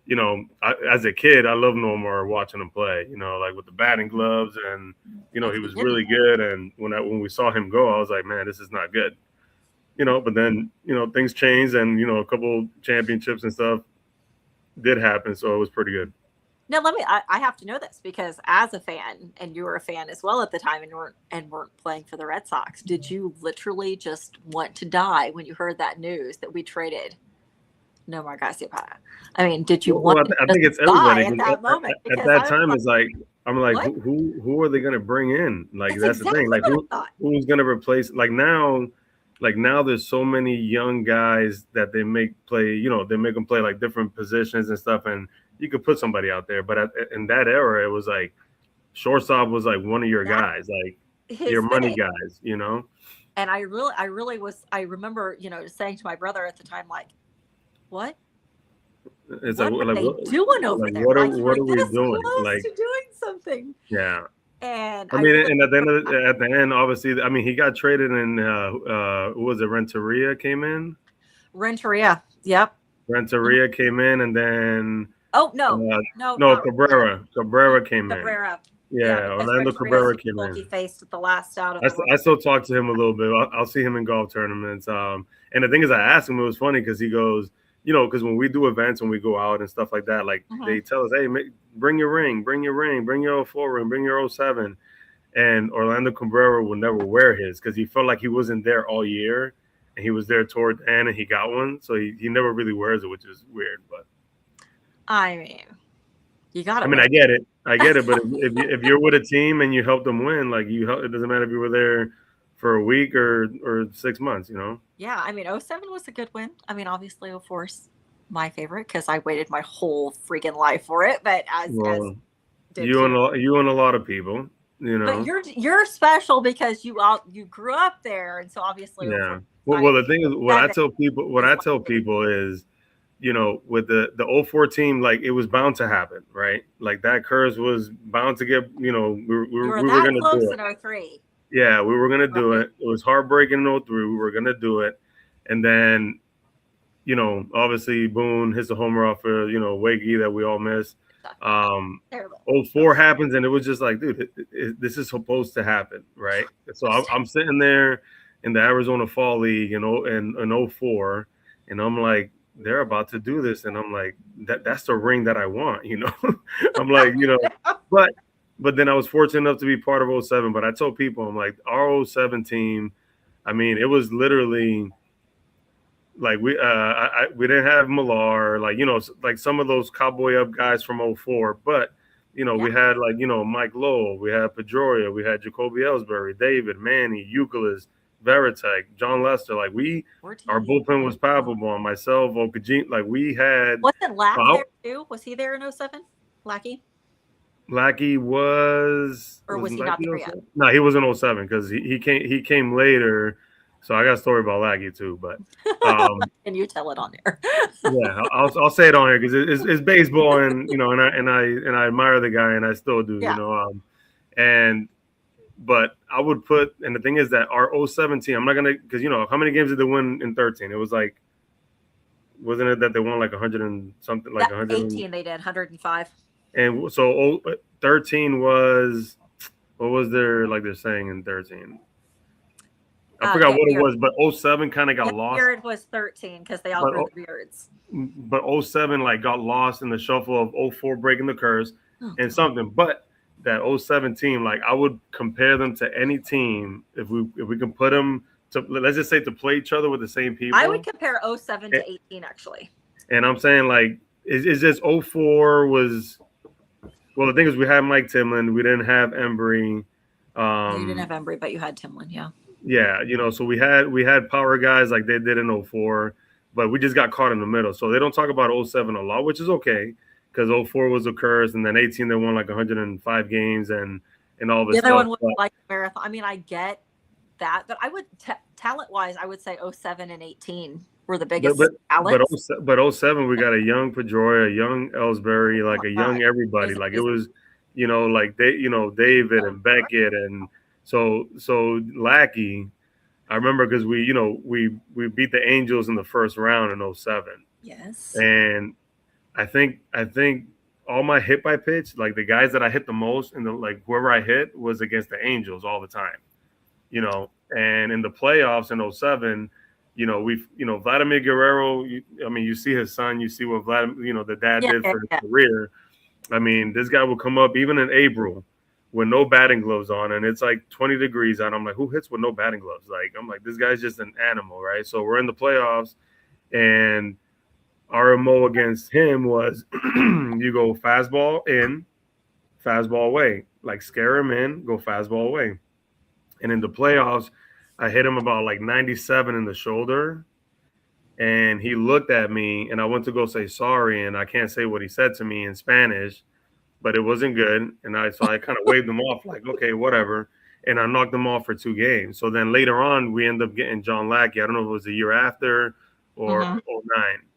you know, as a kid, I love Nomar watching him play, you know, like with the batting gloves, and, you know, he was really good. And when we saw him go, I was like, man, this is not good, you know. But then, you know, things changed, and, you know, a couple championships and stuff did happen, so it was pretty good. Now, I have to know this because as a fan, and you were a fan as well at the time, and weren't playing for the Red Sox, did you literally just want to die when you heard that news that we traded Nomar Garciaparra? I mean, did you want I think it's everybody at that moment? At that time, it's like, I'm like, who are they going to bring in? Like, that's exactly the thing. Like, who's going to replace? Like now, there's so many young guys that they make play. You know, they make them play like different positions and stuff. And you could put somebody out there. But in that era, it was like shortstop was like one of your guys, like your money guys, you know. And I really was. I remember, saying to my brother at the time, like, "What? It's What are they what, doing over like there? what are Like, what you're are we this doing? close Like, to doing something." yeah. And I mean, and at the end, obviously, I mean, he got traded, and who was it? Renteria came in. Renteria, yep. Renteria came in, and then Oh no, no, not Cabrera. Cabrera came in. Cabrera. Yeah, Because Orlando Renteria's Cabrera came bulky in. faced at the last out of I still talk to him a little bit. I'll see him in golf tournaments. And the thing is, I asked him. It was funny because he goes, because when we do events, when we go out and stuff like that, like they tell us, hey, bring your ring, bring your 04 ring, bring your 07. And Orlando Cabrera will never wear his because he felt like he wasn't there all year, and he was there toward the end, and he got one, so he never really wears it, which is weird. But I mean, you got it. I mean, I get it, but if you're with a team and you help them win, like it doesn't matter if you were there for a week or 6 months, Yeah, I mean, 07 was a good win. I mean, obviously 04's my favorite because I waited my whole freaking life for it. But you and a lot of people. But you're special because you grew up there, and so obviously. Yeah. Well, the thing is, what I tell people is, with the 04 team, like it was bound to happen, right? Like that curse was bound to get, we were going to do it. In 03. Yeah, we were going to do it. It was heartbreaking in 03. We were going to do it, and then, obviously Boone hits a homer off for Wiggy that we all missed. 04 happens, and it was just like, dude, this is supposed to happen, right? So I'm sitting there in the Arizona Fall League in 04, and I'm like, they're about to do this, and I'm like, that's the ring that I want, I'm like, but then I was fortunate enough to be part of 07. But I told people, I'm like, our 07 team, I mean, it was literally like we didn't have Millar, like like some of those cowboy up guys from 04, but we had like Mike Lowell, we had Pedroia, we had Jacoby Ellsbury, David, Manny, Euclid, Veritek, John Lester. Like our bullpen was palpable. And myself, Okajin, like we had. Wasn't Lack there too? Was he there in 07? Lackey was. Or was he not there yet? No, he was in 07 because he came later. So I got a story about Lackey too, but can you tell it on there? Yeah, I'll say it on here because it's baseball, and and I admire the guy, and I still do, but I would put, and the thing is that our 07 team, I'm not gonna, because how many games did they win in 13? It was like, wasn't it that they won like 100 and something, like 118? They did 105. And so 13 was, what was their, like they're saying in 13? I forgot what it was, but 07 kind of got lost. Beard was 13 because they all grew the beards. But 07 like got lost in the shuffle of 04 breaking the curse and something. But that 07 team, like I would compare them to any team if we can put them to, let's just say, to play each other with the same people. I would compare 07 to 18 actually. And I'm saying like it's just 04 was, well, the thing is we had Mike Timlin, we didn't have Embry. You didn't have Embry, but you had Timlin, yeah. Yeah, so we had power guys like they did in 04, but we just got caught in the middle. So they don't talk about 07 a lot, which is okay, because 04 was a curse, and then 18 they won like 105 games and all this stuff. The other one was like marathon. I mean, I get that, but I would talent-wise, I would say 07 and 18 were the biggest talents. But 07 we got a young Pedroia, a young Ellsbury, like a young everybody. Like it was, like David and Beckett and. So Lackey, I remember because we beat the Angels in the first round in 07. Yes. And I think all my hit by pitch, like the guys that I hit the most and whoever I hit was against the Angels all the time. And in the playoffs in 07, Vladimir Guerrero, you see his son, you see what Vladimir, the dad did for his career. I mean, this guy will come up even in April with no batting gloves on, and it's like 20 degrees out. I'm like, who hits with no batting gloves? I'm like, this guy's just an animal, right? So we're in the playoffs, and our MO against him was you go fastball in, fastball away. Like scare him in, go fastball away. And in the playoffs, I hit him about like 97 in the shoulder. and he looked at me, and I went to go say sorry, and I can't say what he said to me in Spanish, but it wasn't good. And so I kind of waved him off like, okay, whatever. And I knocked him off for 2 games. So then later on, we end up getting John Lackey. I don't know if it was the year after or '09.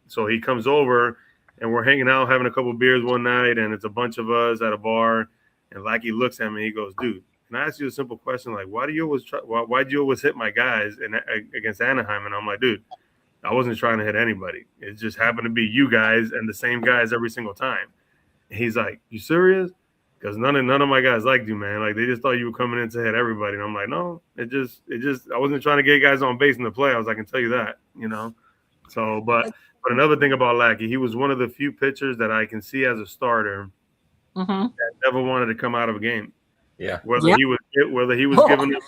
So he comes over, and we're hanging out, having a couple beers one night, and it's a bunch of us at a bar. And Lackey looks at me, he goes, dude, can I ask you a simple question? Like, why'd you always hit my guys against Anaheim? And I'm like, dude, I wasn't trying to hit anybody. It just happened to be you guys and the same guys every single time. And he's like, you serious? Because none of my guys liked you, man. Like, they just thought you were coming in to hit everybody. And I'm like, no, it just I wasn't trying to get guys on base in the playoffs. I can tell you that, you know. So, but another thing about Lackey, he was one of the few pitchers that I can see as a starter that never wanted to come out of a game. Yeah. Whether he was giving them,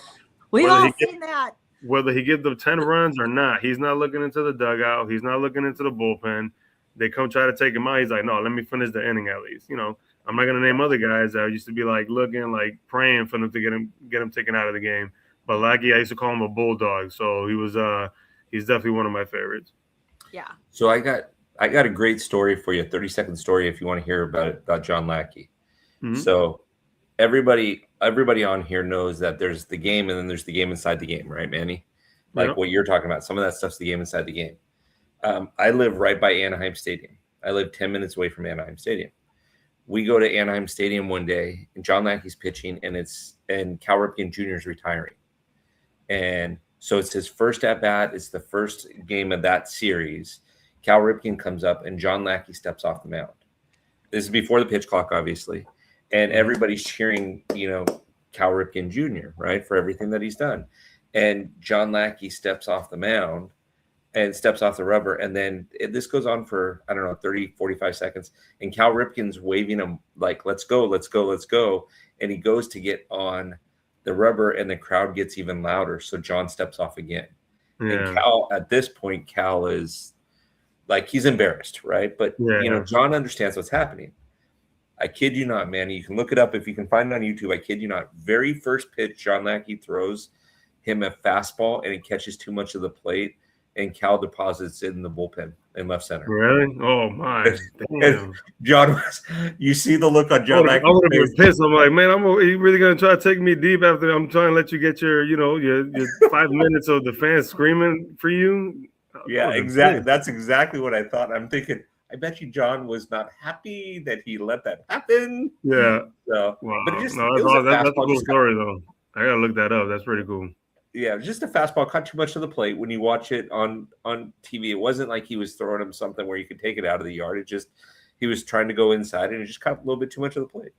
we've all seen that. Whether he gives them 10 runs or not, he's not looking into the dugout. He's not looking into the bullpen. They come try to take him out. He's like, no, let me finish the inning at least. You know, I'm not gonna name other guys that used to be like looking, like praying for them to get him taken out of the game. But Lackey, I used to call him a bulldog. So he's definitely one of my favorites. Yeah. So I got a great story for you, 30-second story if you want to hear about John Lackey. Mm-hmm. So everybody on here knows that there's the game and then there's the game inside the game, right, Manny? Like what you're talking about. Some of that stuff's the game inside the game. I live right by Anaheim Stadium. I live 10 minutes away from Anaheim Stadium. We go to Anaheim Stadium one day, and John Lackey's pitching, and Cal Ripken Jr. is retiring. And so it's his first at-bat. It's the first game of that series. Cal Ripken comes up, and John Lackey steps off the mound. This is before the pitch clock, obviously. And everybody's cheering, Cal Ripken Jr., right, for everything that he's done. And John Lackey steps off the mound and steps off the rubber. And then this goes on for, 30, 45 seconds. And Cal Ripken's waving him like, let's go, let's go, let's go. And he goes to get on the rubber, and the crowd gets even louder. So John steps off again. Yeah. And at this point, Cal is like, he's embarrassed, right? But, John understands what's happening. I kid you not, man. You can look it up if you can find it on YouTube. I kid you not. Very first pitch, John Lackey throws him a fastball, and he catches too much of the plate, and Cal deposits it in the bullpen in left center. Really? Oh my! Damn. John, you see the look on John Lackey. I would have been pissed. I'm like, man, you really gonna try to take me deep after I'm trying to let you get your 5 minutes of the fans screaming for you? Yeah, exactly. That's exactly what I thought. I'm thinking, I bet you John was not happy that he let that happen. Yeah. So, wow. But that's a cool story, though. I gotta look that up. That's pretty cool. Yeah, just a fastball caught too much to the plate. When you watch it on TV, it wasn't like he was throwing him something where you could take it out of the yard. It just, he was trying to go inside, and it just caught a little bit too much of the plate.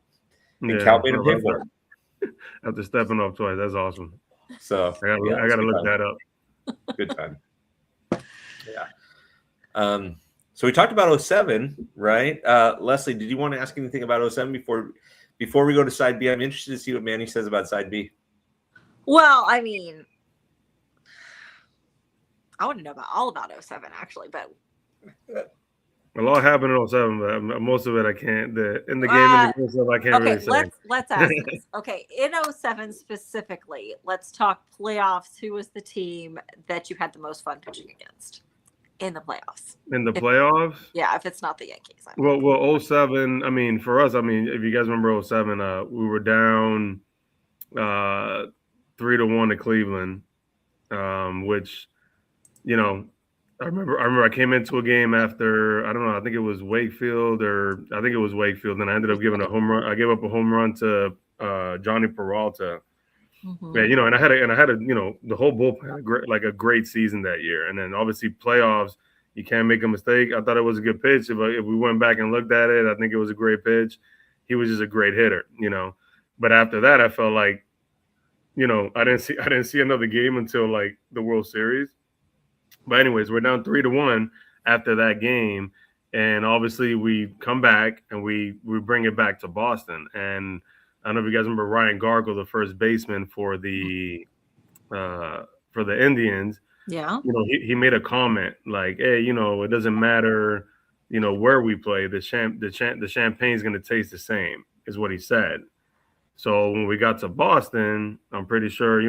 And Cal made him pay for it. After stepping off twice, that's awesome. So I gotta look that up. Good time. Yeah. So we talked about 07, right? Leslie, did you want to ask anything about 07 before we go to side B? I'm interested to see what Manny says about side B. Well, I mean, I want to know all about 07 actually, but a lot happened in 07, but most of it I can't. In the game stuff I can't really say. Let's ask this. Okay, in 07 specifically, let's talk playoffs. Who was the team that you had the most fun pitching against in the playoffs? Yeah, if it's not the Yankees. Well, 07, I mean, for us, I mean, if you guys remember 07, we were down 3-1 to Cleveland, which, I remember I came into a game after, I don't know, I think it was Wakefield, and I ended up giving a home run. I gave up a home run to Johnny Peralta. Mm-hmm. Yeah, and I had the whole bullpen had a great season that year. And then obviously playoffs, you can't make a mistake. I thought it was a good pitch. If we went back and looked at it, I think it was a great pitch. He was just a great hitter, But after that, I felt like, I didn't see another game until like the World Series. But anyways, we're down 3-1 after that game, and obviously we come back and we bring it back to Boston. And I don't know if you guys remember Ryan Gargle, the first baseman for the Indians. Yeah. He made a comment like, "Hey, it doesn't matter, where we play. The champagne's going to taste the same," is what he said. So when we got to Boston, I'm pretty sure,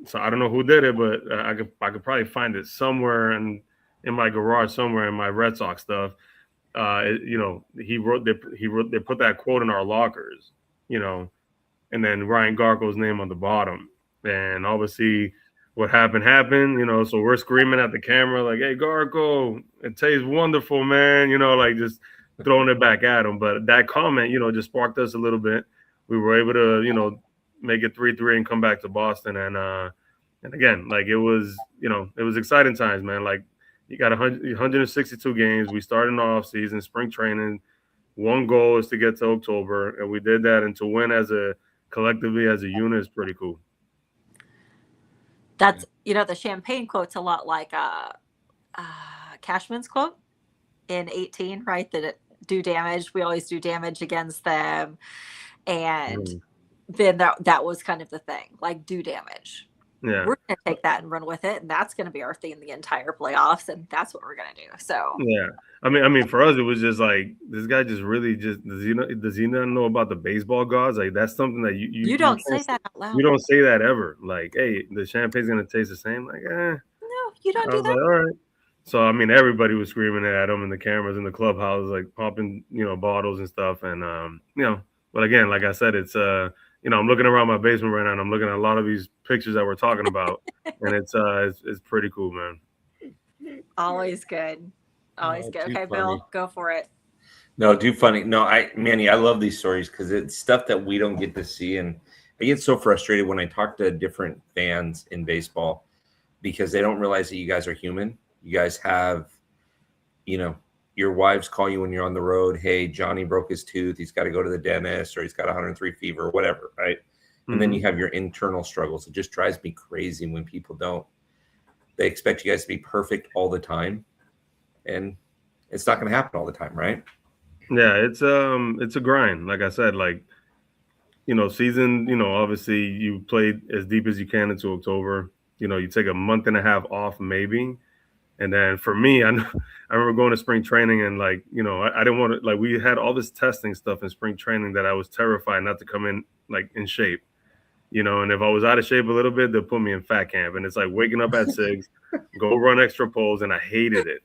so I don't know who did it, but I could probably find it somewhere. And in my garage somewhere in my Red Sox stuff. They put that quote in our lockers, and then Ryan Garco's name on the bottom. And obviously, what happened, so we're screaming at the camera, like, hey, Garco, it tastes wonderful, man, like just throwing it back at him. But that comment, just sparked us a little bit. We were able to, make it 3-3 and come back to Boston. And again, like it was exciting times, man. Like you got 162 games. We started in the off season, spring training. One goal is to get to October, and we did that. And to win collectively as a unit is pretty cool. That's, the champagne quote's a lot like Cashman's quote in 18, right? That do damage. We always do damage against them. And then that was kind of the thing, like do damage. Yeah. We're going to take that and run with it. And that's going to be our theme the entire playoffs. And that's what we're going to do. So, yeah. I mean, for us, it was just like, this guy just really does he not know about the baseball gods? Like, that's something that you don't say that out loud. You don't say that ever. Like, hey, the champagne's going to taste the same. Like, No, you don't do that. Like, all right. So, I mean, everybody was screaming at him and the cameras in the clubhouse, like popping, bottles and stuff. And, but again, like I said, it's, I'm looking around my basement right now and I'm looking at a lot of these pictures that we're talking about. And it's pretty cool, man. Always good. Always good. Okay, funny. Bill, go for it. No, too funny. No, Manny, I love these stories because it's stuff that we don't get to see. And I get so frustrated when I talk to different fans in baseball because they don't realize that you guys are human. You guys have, your wives call you when you're on the road. Hey, Johnny broke his tooth. He's got to go to the dentist, or he's got 103 fever or whatever, right? Mm-hmm. And then you have your internal struggles. It just drives me crazy when people don't. They expect you guys to be perfect all the time. And it's not going to happen all the time, right? Yeah, it's a grind. Like I said, season, obviously you played as deep as you can into October. You take a month and a half off maybe. And then for me, I remember going to spring training and I didn't want to, we had all this testing stuff in spring training that I was terrified not to come in in shape, and if I was out of shape a little bit, they'll put me in fat camp. And it's like waking up at 6, go run extra poles. And I hated it.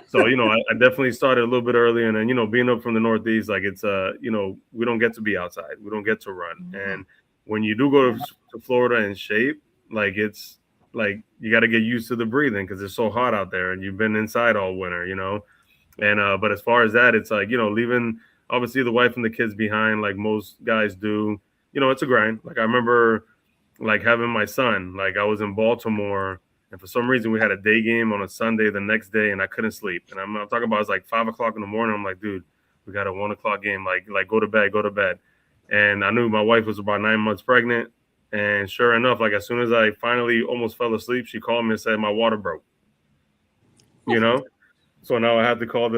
So, I definitely started a little bit early. And then, being up from the Northeast, it's, we don't get to be outside. We don't get to run. Mm-hmm. And when you do go to Florida in shape, it's, you got to get used to the breathing because it's so hot out there and you've been inside all winter, and but as far as that, it's leaving obviously the wife and the kids behind like most guys do, it's a grind. I remember having my son, I was in Baltimore and for some reason we had a day game on a Sunday the next day and I couldn't sleep. And I'm talking about it's 5 o'clock in the morning. I'm like, dude, we got a 1 o'clock game. Go to bed. And I knew my wife was about 9 months pregnant. And sure enough, as soon as I finally almost fell asleep, she called me and said my water broke. So now I had to call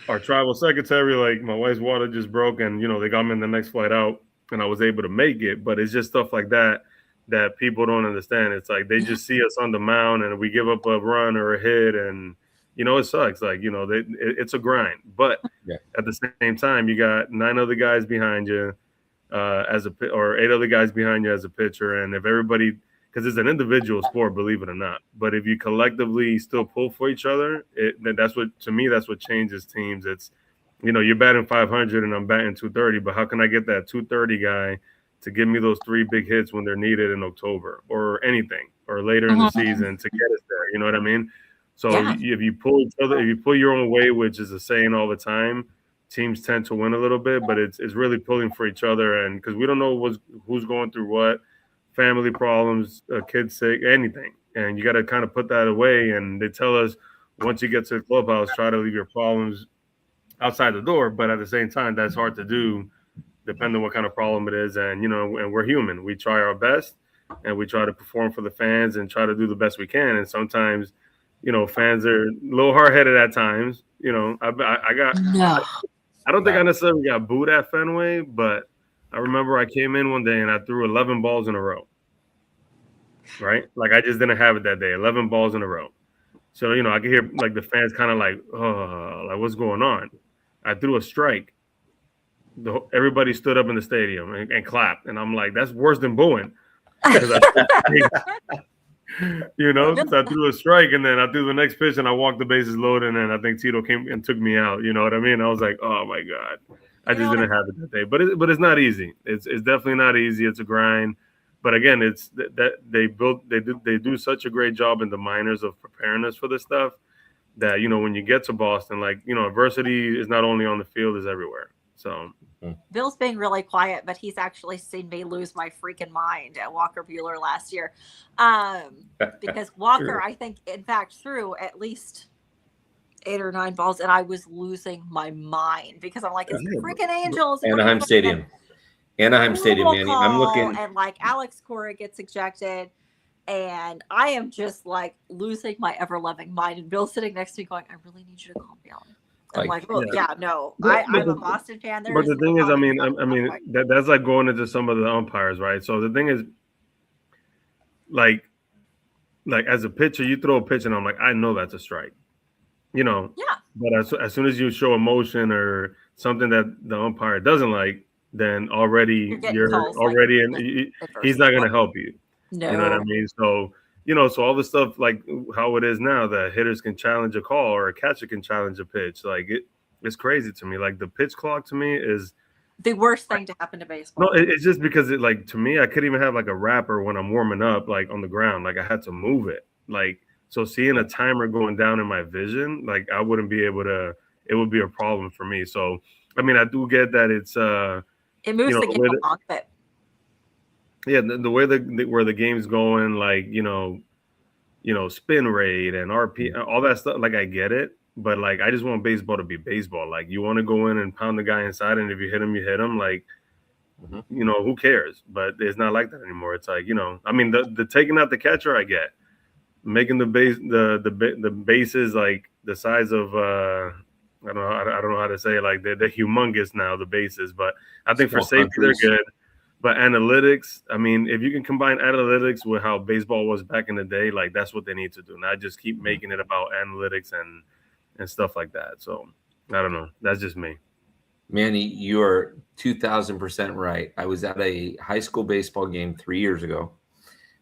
our travel secretary, my wife's water just broke, and they got me in the next flight out, and I was able to make it. But it's just stuff like that people don't understand. It's they just see us on the mound, and we give up a run or a hit, and it sucks. It's a grind. But at the same time, you got 9 other guys behind you. Or 8 other guys behind you as a pitcher, and if everybody, because it's an individual sport, believe it or not, but if you collectively still pull for each other, that's what changes teams. It's you're batting 500 and I'm batting 230, but how can I get that 230 guy to give me those 3 big hits when they're needed in October or anything or later in the season to get us there? You know what I mean? So if you pull your own way, which is a saying all the time, teams tend to win a little bit, but it's really pulling for each other, and because we don't know who's going through what, family problems, kids sick, anything, and you got to kind of put that away. And they tell us once you get to the clubhouse, try to leave your problems outside the door, but at the same time, that's hard to do, depending on what kind of problem it is. And and we're human. We try our best, and we try to perform for the fans and try to do the best we can. And sometimes, fans are a little hard-headed at times. I don't think I necessarily got booed at Fenway, but I remember I came in one day and I threw 11 balls in a row, right? I just didn't have it that day, 11 balls in a row. So, I could hear the fans kind of oh, what's going on? I threw a strike. Everybody stood up in the stadium and clapped. And I'm like, that's worse than booing. You know, so I threw a strike, and then I threw the next pitch, and I walked the bases loaded, and then I think Tito came and took me out. You know what I mean? I was like, oh my god, I just didn't have it that day. But it's not easy. It's definitely not easy. It's a grind. But again, it's that they do such a great job in the minors of preparing us for this stuff that, you know, when you get to Boston, like, you know, adversity is not only on the field, is everywhere. So Bill's being really quiet, but he's actually seen me lose my freaking mind at Walker Buehler last year. Because Walker, Sure. I think, in fact, threw at least 8 or 9 balls, and I was losing my mind because I'm like, it's freaking Angels. Anaheim Stadium, Manny. I'm looking. And like Alex Cora gets ejected, and I am just like losing my ever loving mind. And Bill's sitting next to me going, I really need you to calm down. I'm like, oh yeah, no, I'm a Boston fan. But the thing is, I mean, that's like going into some of the umpires, right? So the thing is, like as a pitcher, you throw a pitch, and I'm like, I know that's a strike, you know. Yeah. But as soon as you show emotion or something that the umpire doesn't like, then already you're already in. He's not going to help you. No. You know what I mean? So, you know, so all the stuff like how it is now that hitters can challenge a call or a catcher can challenge a pitch. Like it's crazy to me. Like the pitch clock to me is the worst thing to happen to baseball. No, it's just because it, like, to me, I couldn't even have like a wrapper when I'm warming up, like on the ground. Like I had to move it. Like, so seeing a timer going down in my vision, like I wouldn't be able to, it would be a problem for me. So, I mean, I do get that it's, it moves the game along, but yeah, the way where the game's going, like, you know, spin rate and RP, all that stuff. Like I get it, but like I just want baseball to be baseball. Like you want to go in and pound the guy inside, and if you hit him, you hit him. Like, you know, who cares? But it's not like that anymore. It's like, you know, I mean, the taking out the catcher, I get, making the bases like the size of I don't know how to say it. Like they're humongous now, the bases. But I think for safety they're good. But analytics, I mean, if you can combine analytics with how baseball was back in the day, like that's what they need to do. Not just keep making it about analytics and stuff like that. So I don't know. That's just me. Manny, you are 2,000% right. I was at a high school baseball game 3 years ago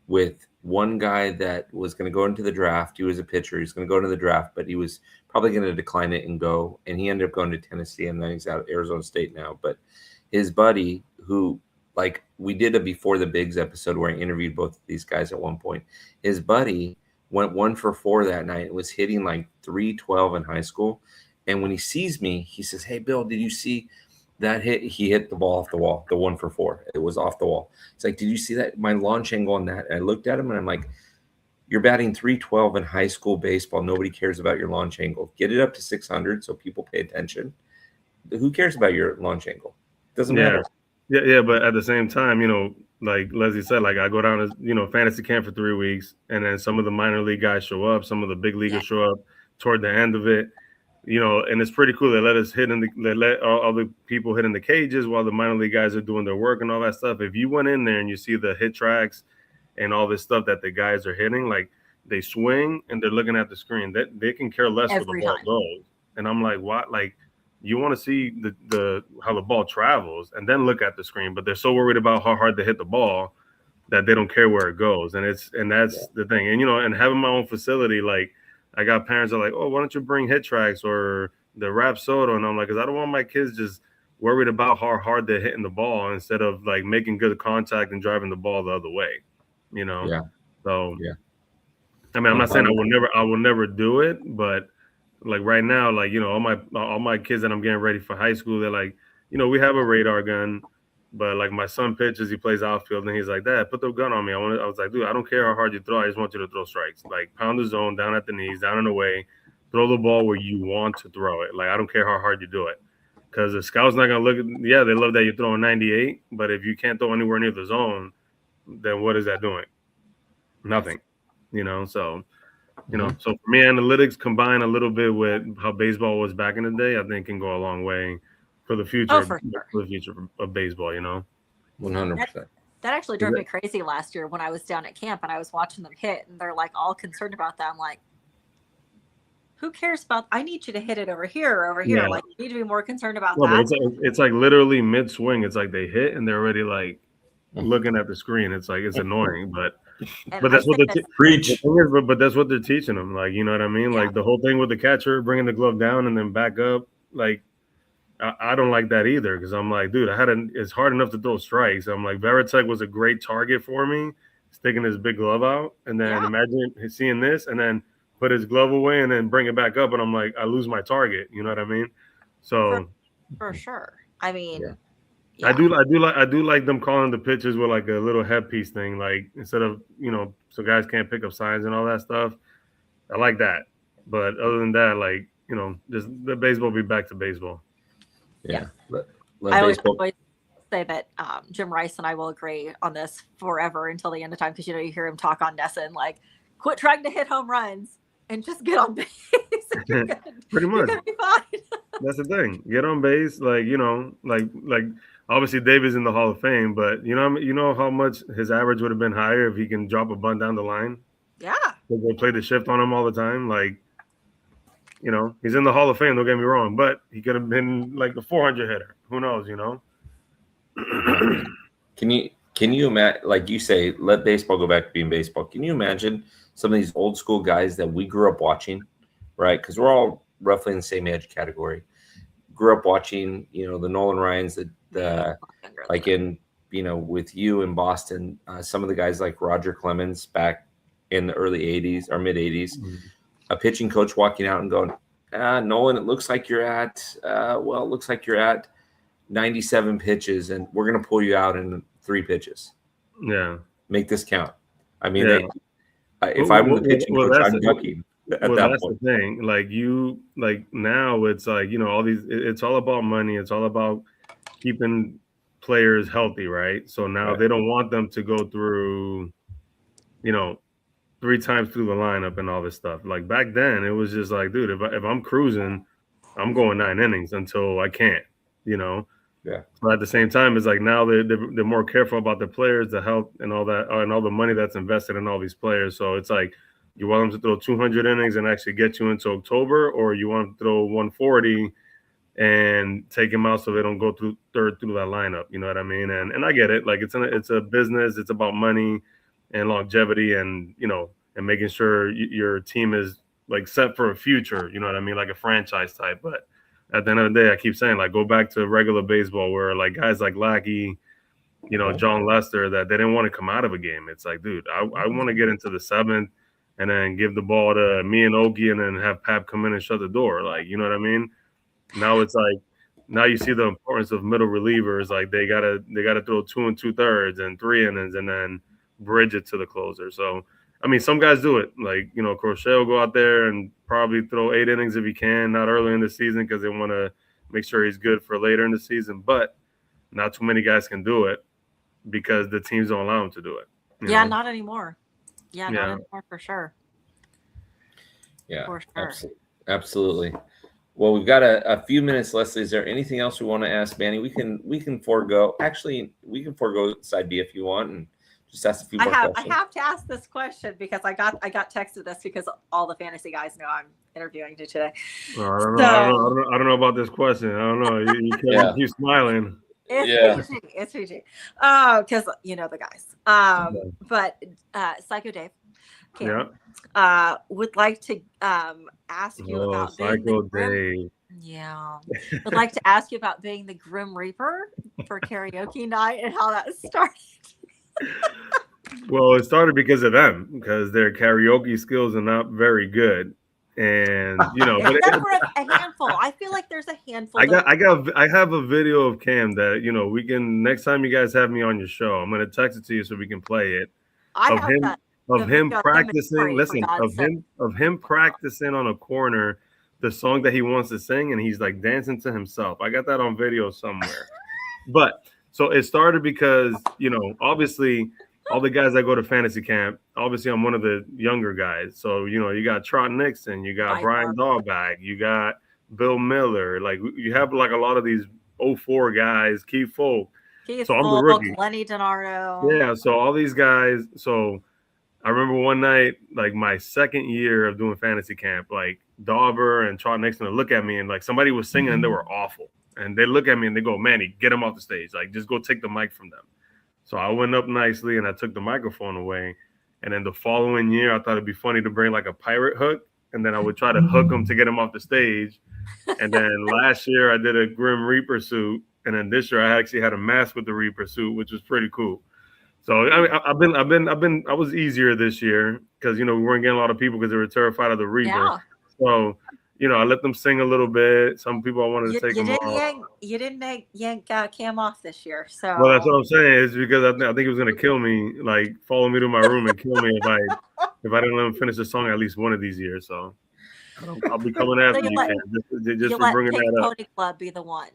with one guy that was going to go into the draft. He was a pitcher. He was going to go into the draft, but he was probably going to decline it and go. And he ended up going to Tennessee, and then he's out of Arizona State now. But his buddy, who, like, we did a Before the Bigs episode where I interviewed both of these guys at one point. His buddy went 1 for 4 that night and was hitting like 312 in high school. And when he sees me, he says, "Hey, Bill, did you see that hit?" He hit the ball off the wall, the 1 for 4. It was off the wall. It's like, "Did you see that? My launch angle on that?" And I looked at him and I'm like, "You're batting 312 in high school baseball. Nobody cares about your launch angle. Get it up to 600 so people pay attention. Who cares about your launch angle? It doesn't matter." Yeah, but at the same time, you know, like Leslie said, like I go down to, you know, fantasy camp for 3 weeks, and then some of the minor league guys show up, some of the big leaguers show up toward the end of it, you know, and it's pretty cool. They let us let all the people hit in the cages while the minor league guys are doing their work and all that stuff. If you went in there and you see the hit tracks and all this stuff that the guys are hitting, like they swing and they're looking at the screen, that they can care less where the ball goes. And I'm like, what? Like, you want to see the how the ball travels and then look at the screen, but they're so worried about how hard they hit the ball that they don't care where it goes. And that's the thing. And, you know, and having my own facility, like I got parents that are like, "Oh, why don't you bring hit tracks or the rap soda?" And I'm like, because I don't want my kids just worried about how hard they're hitting the ball instead of like making good contact and driving the ball the other way, you know? Yeah. So, I mean, I'm not saying I will never do it, but like right now, like, you know, all my kids that I'm getting ready for high school, they're like, you know, we have a radar gun, but like my son pitches, he plays outfield, and he's like, "Dad, put the gun on me." I was like, "Dude, I don't care how hard you throw. I just want you to throw strikes. Like pound the zone, down at the knees, down and away, throw the ball where you want to throw it. Like I don't care how hard you do it, because the scout's not gonna look at. Yeah, they love that you're throwing 98, but if you can't throw anywhere near the zone, then what is that doing? Nothing, you know. So. You know, so for me, analytics combined a little bit with how baseball was back in the day, I think can go a long way for the future, for the future of baseball, you know. 100%. That actually drove me crazy last year when I was down at camp and I was watching them hit, and they're like all concerned about that. I'm like, who cares about? I need you to hit it over here or over here. Yeah. Like, you need to be more concerned about that. It's like literally mid swing. It's like they hit and they're already like looking at the screen. It's like it's annoying, but And But I that's what say the this, Preach. thing is, but that's what they're teaching them. Like, you know what I mean? yeah, Like the whole thing with the catcher bringing the glove down and then back up. Like, I don't like that either because I'm like, dude, it's hard enough to throw strikes. I'm like, Veritek was a great target for me, sticking his big glove out, and then yeah, imagine seeing this and then put his glove away and then bring it back up, and I'm like, I lose my target. You know what I mean? for So for sure. I mean, Yeah. yeah, I do like them calling the pitches with like a little headpiece thing, like instead of so guys can't pick up signs and all that stuff. I like that, but other than that, like just let baseball be back to baseball. yeah. Yeah. Let I baseball. always say that Jim Rice and I will agree on this forever until the end of time because you hear him talk on Nesson like, quit trying to hit home runs and just get on base. you're Pretty much. gonna be fine. That's the thing. Get on base, like like obviously David's in the Hall of Fame, but you know how much his average would have been higher if he can drop a bunt down the line. Yeah, They play the shift on him all the time. Like he's in the Hall of Fame. Don't get me wrong, but he could have been like the 400 hitter. Who knows? Can you imagine, like you say, let baseball go back to being baseball? Can you imagine some of these old school guys that we grew up watching, right? Because we're all roughly in the same age category. Grew up watching, the Nolan Ryans, the like in with you in Boston, some of the guys like Roger Clemens back in the early '80s or mid '80s, a pitching coach walking out and going, Nolan, it looks like you're at 97 pitches, and we're going to pull you out in 3 pitches. Yeah. Make this count. I mean, Yeah. if I'm the pitching coach, I'm ducking at that that's point. the thing. Like now it's like, all these, it's all about money. It's all about keeping players healthy, right? So now they don't want them to go through, 3 times through the lineup and all this stuff. Like back then, it was just like, dude, if I'm cruising, I'm going 9 innings until I can't, Yeah. But at the same time, it's like now they're more careful about their players, the health, and all that, and all the money that's invested in all these players. So it's like you want them to throw 200 innings and actually get you into October, or you want them to throw 140 and take them out so they don't go through through that lineup. You know what I mean? And I get it. Like it's a business. It's about money and longevity, and and making sure your team is like set for a future. You know what I mean? Like a franchise type, but at the end of the day, I keep saying, like, go back to regular baseball where like guys like Lackey, John Lester, that they didn't want to come out of a game. It's like, dude, I want to get into the 7th and then give the ball to me and Ogie and then have Pap come in and shut the door. Like, you know what I mean? Now it's like, now you see the importance of middle relievers. Like they gotta throw 2 2/3 and 3 innings and then bridge it to the closer. So I mean, some guys do it. Like, Crochet will go out there and probably throw 8 innings if he can, not early in the season because they want to make sure he's good for later in the season. But not too many guys can do it because the teams don't allow them to do it. Yeah, not anymore. Not anymore for sure. Yeah, for sure. Absolutely. Well, we've got a few minutes, Leslie. Is there anything else we want to ask Manny? We can forego. Actually, we can forego side B if you want, and just ask a few more questions. I have to ask this question because I got texted this because all the fantasy guys know I'm interviewing you today. Well, I don't know about this question. I don't know. You keep smiling. It's PG. Because the guys. But Psycho Dave would like to ask you about Psycho Dave. Yeah. Would like to ask you about being the Grim Reaper for karaoke night and how that started. Well, it started because of them, because their karaoke skills are not very good, and but a handful. I feel like there's a handful. I have a video of Cam that we can, next time you guys have me on your show, I'm gonna text it to you so we can play it. Of him practicing. Listen, of him practicing on a corner the song that he wants to sing, and he's like dancing to himself. I got that on video somewhere, but. So it started because, obviously all the guys that go to fantasy camp, obviously I'm one of the younger guys. So, you got Trot Nixon, you got Brian Dahlback, you got Bill Miller. Like you have like a lot of these 04 guys, Keith Folk. So I'm the rookie. Lenny DiNardo. Yeah. So all these guys. So I remember one night, like my second year of doing fantasy camp, like Dauber and Trot Nixon would look at me and like somebody was singing and they were awful. And they look at me and they go, Manny, get him off the stage. Like, just go take the mic from them. So I went up nicely and I took the microphone away. And then the following year, I thought it'd be funny to bring like a pirate hook, and then I would try to hook him to get him off the stage. And then last year I did a Grim Reaper suit, and then this year I actually had a mask with the Reaper suit, which was pretty cool. So I was easier this year because we weren't getting a lot of people because they were terrified of the Reaper. Yeah. So I let them sing a little bit. Some people I wanted to take them off. You didn't yank Cam off this year. So well, that's what I'm saying. It's because I think he was gonna kill me, like follow me to my room and kill me if I didn't let him finish the song at least one of these years. So I'll be coming after you, Cam, just for bringing that up. Pony Club be the one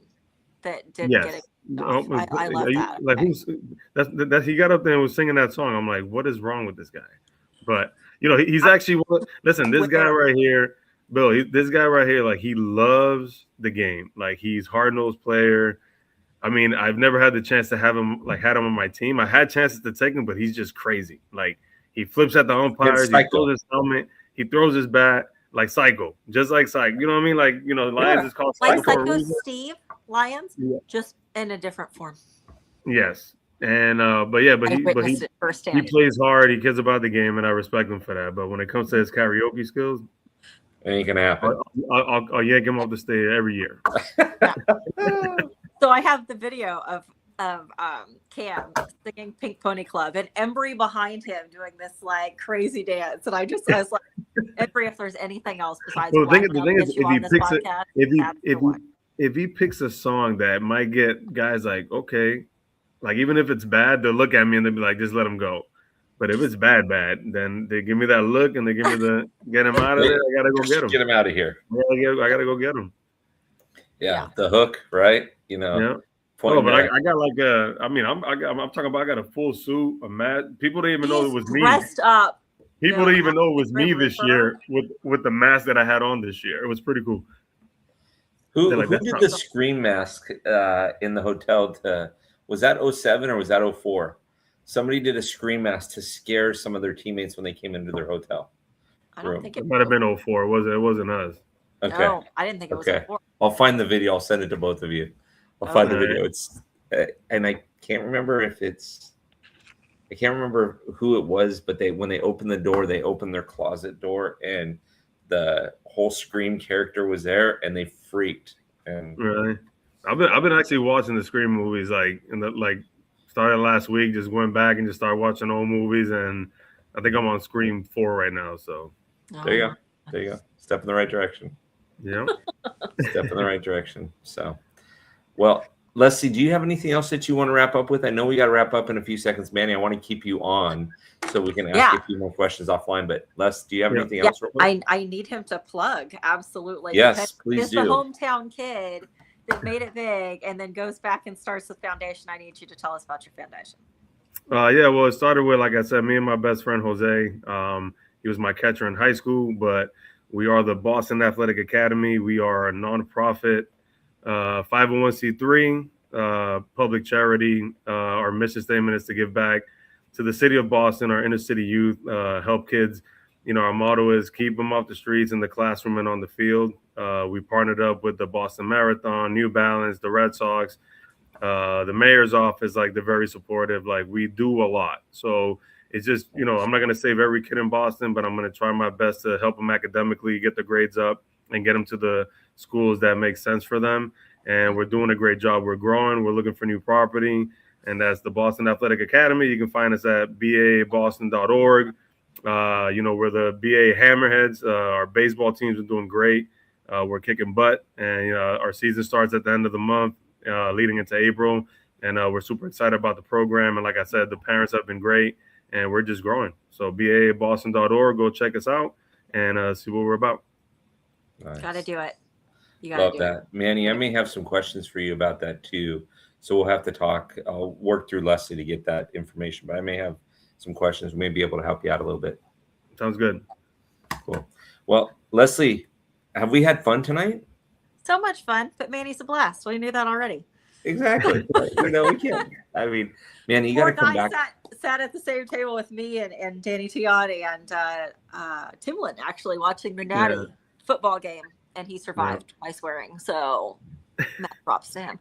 that didn't get it. I love that. Like who's that? He got up there and was singing that song. I'm like, what is wrong with this guy? But he's actually listen. This guy right here, Bill. This guy right here, like he loves the game. Like he's hard-nosed player. I mean, I've never had the chance to have him had him on my team. I had chances to take him, but he's just crazy. Like he flips at the umpires. He throws his helmet. He throws his bat. Like Psycho, just like Psycho. You know what I mean? Like Lions is called Psycho. Like Psycho Steve Lions, just in a different form. Yes, and but he plays hard. He cares about the game, and I respect him for that. But when it comes to his karaoke skills, it ain't gonna happen. I'll yank him off the stage every year. So I have the video of Cam singing Pink Pony Club and Embry behind him doing this like crazy dance, and I was like, Embry, if there's anything else besides the thing is if he picks a song that might get guys like, okay, like even if it's bad, they'll look at me and they'll be like, just let him go. But if it's bad, then they give me that look and they give me the get him out of there. I gotta go get him. Get him out of here. I gotta go get him. Yeah, the hook, right? Yeah. Oh, but I got like I'm talking about I got a full suit, a mask. People didn't even know it was me. Dressed up. People didn't even know it was me this year with the mask that I had on this year. It was pretty cool. Who did the scream mask in the hotel? Was that 07 or was that 04? Somebody did a scream mask to scare some of their teammates when they came into their hotel. I don't think it might have been 04. It wasn't us. Okay. No, I didn't think it was 04. I'll find the video. I'll send it to both of you. I'll find the video. It's and I can't remember I can't remember who it was, but when they opened the door, they opened their closet door and the whole Scream character was there and they freaked. And really, I've been actually watching the Scream movies started last week, just went back and just started watching old movies, and I think I'm on Scream 4 right now. So there you go. Step in the right direction. Yeah. Step in the right direction. So, well, Leslie, do you have anything else that you want to wrap up with? I know we got to wrap up in a few seconds. Manny, I want to keep you on so we can ask you a few more questions offline. But Les, do you have anything else? I need him to plug. Absolutely. Yes, please do. He's the hometown kid that made it big and then goes back and starts the foundation. I need you to tell us about your foundation. Well, it started with, like I said, me and my best friend, Jose. He was my catcher in high school, but we are the Boston Athletic Academy. We are a nonprofit 501c3 public charity. Our mission statement is to give back to the city of Boston, our inner city youth, help kids. Our motto is keep them off the streets, in the classroom, and on the field. We partnered up with the Boston Marathon, New Balance, the Red Sox, the mayor's office. Like, they're very supportive. Like, we do a lot. So it's just, I'm not going to save every kid in Boston, but I'm going to try my best to help them academically, get their grades up, and get them to the schools that make sense for them. And we're doing a great job. We're growing. We're looking for new property. And that's the Boston Athletic Academy. You can find us at baboston.org. We're the BA Hammerheads. Our baseball teams are doing great. We're kicking butt. And our season starts at the end of the month, leading into April. And we're super excited about the program. And like I said, the parents have been great. And we're just growing. So baboston.org, go check us out and see what we're about. Nice. Got to do it. You got to do that. Manny, I may have some questions for you about that too. So we'll have to talk. I'll work through Leslie to get that information, but I may have some questions. We may be able to help you out a little bit. Sounds good. Cool. Well, Leslie, have we had fun tonight? So much fun, but Manny's a blast. We knew that already. Exactly. We can't. I mean, Manny, you got to come back. Sat at the same table with me and Danny Tiani and Timlin actually watching the Natty football game, and he survived by swearing. So Mad props to him.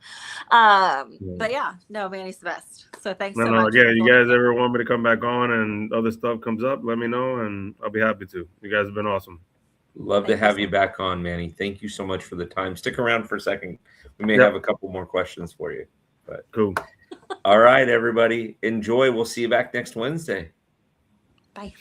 But yeah, no, Manny's the best. So thanks so much. Again, you guys ever want me to come back on and other stuff comes up, let me know, and I'll be happy to. You guys have been awesome. Love to have you back on, Manny. Thank you so much for the time. Stick around for a second. We may have a couple more questions for you. But cool. All right, everybody. Enjoy. We'll see you back next Wednesday. Bye.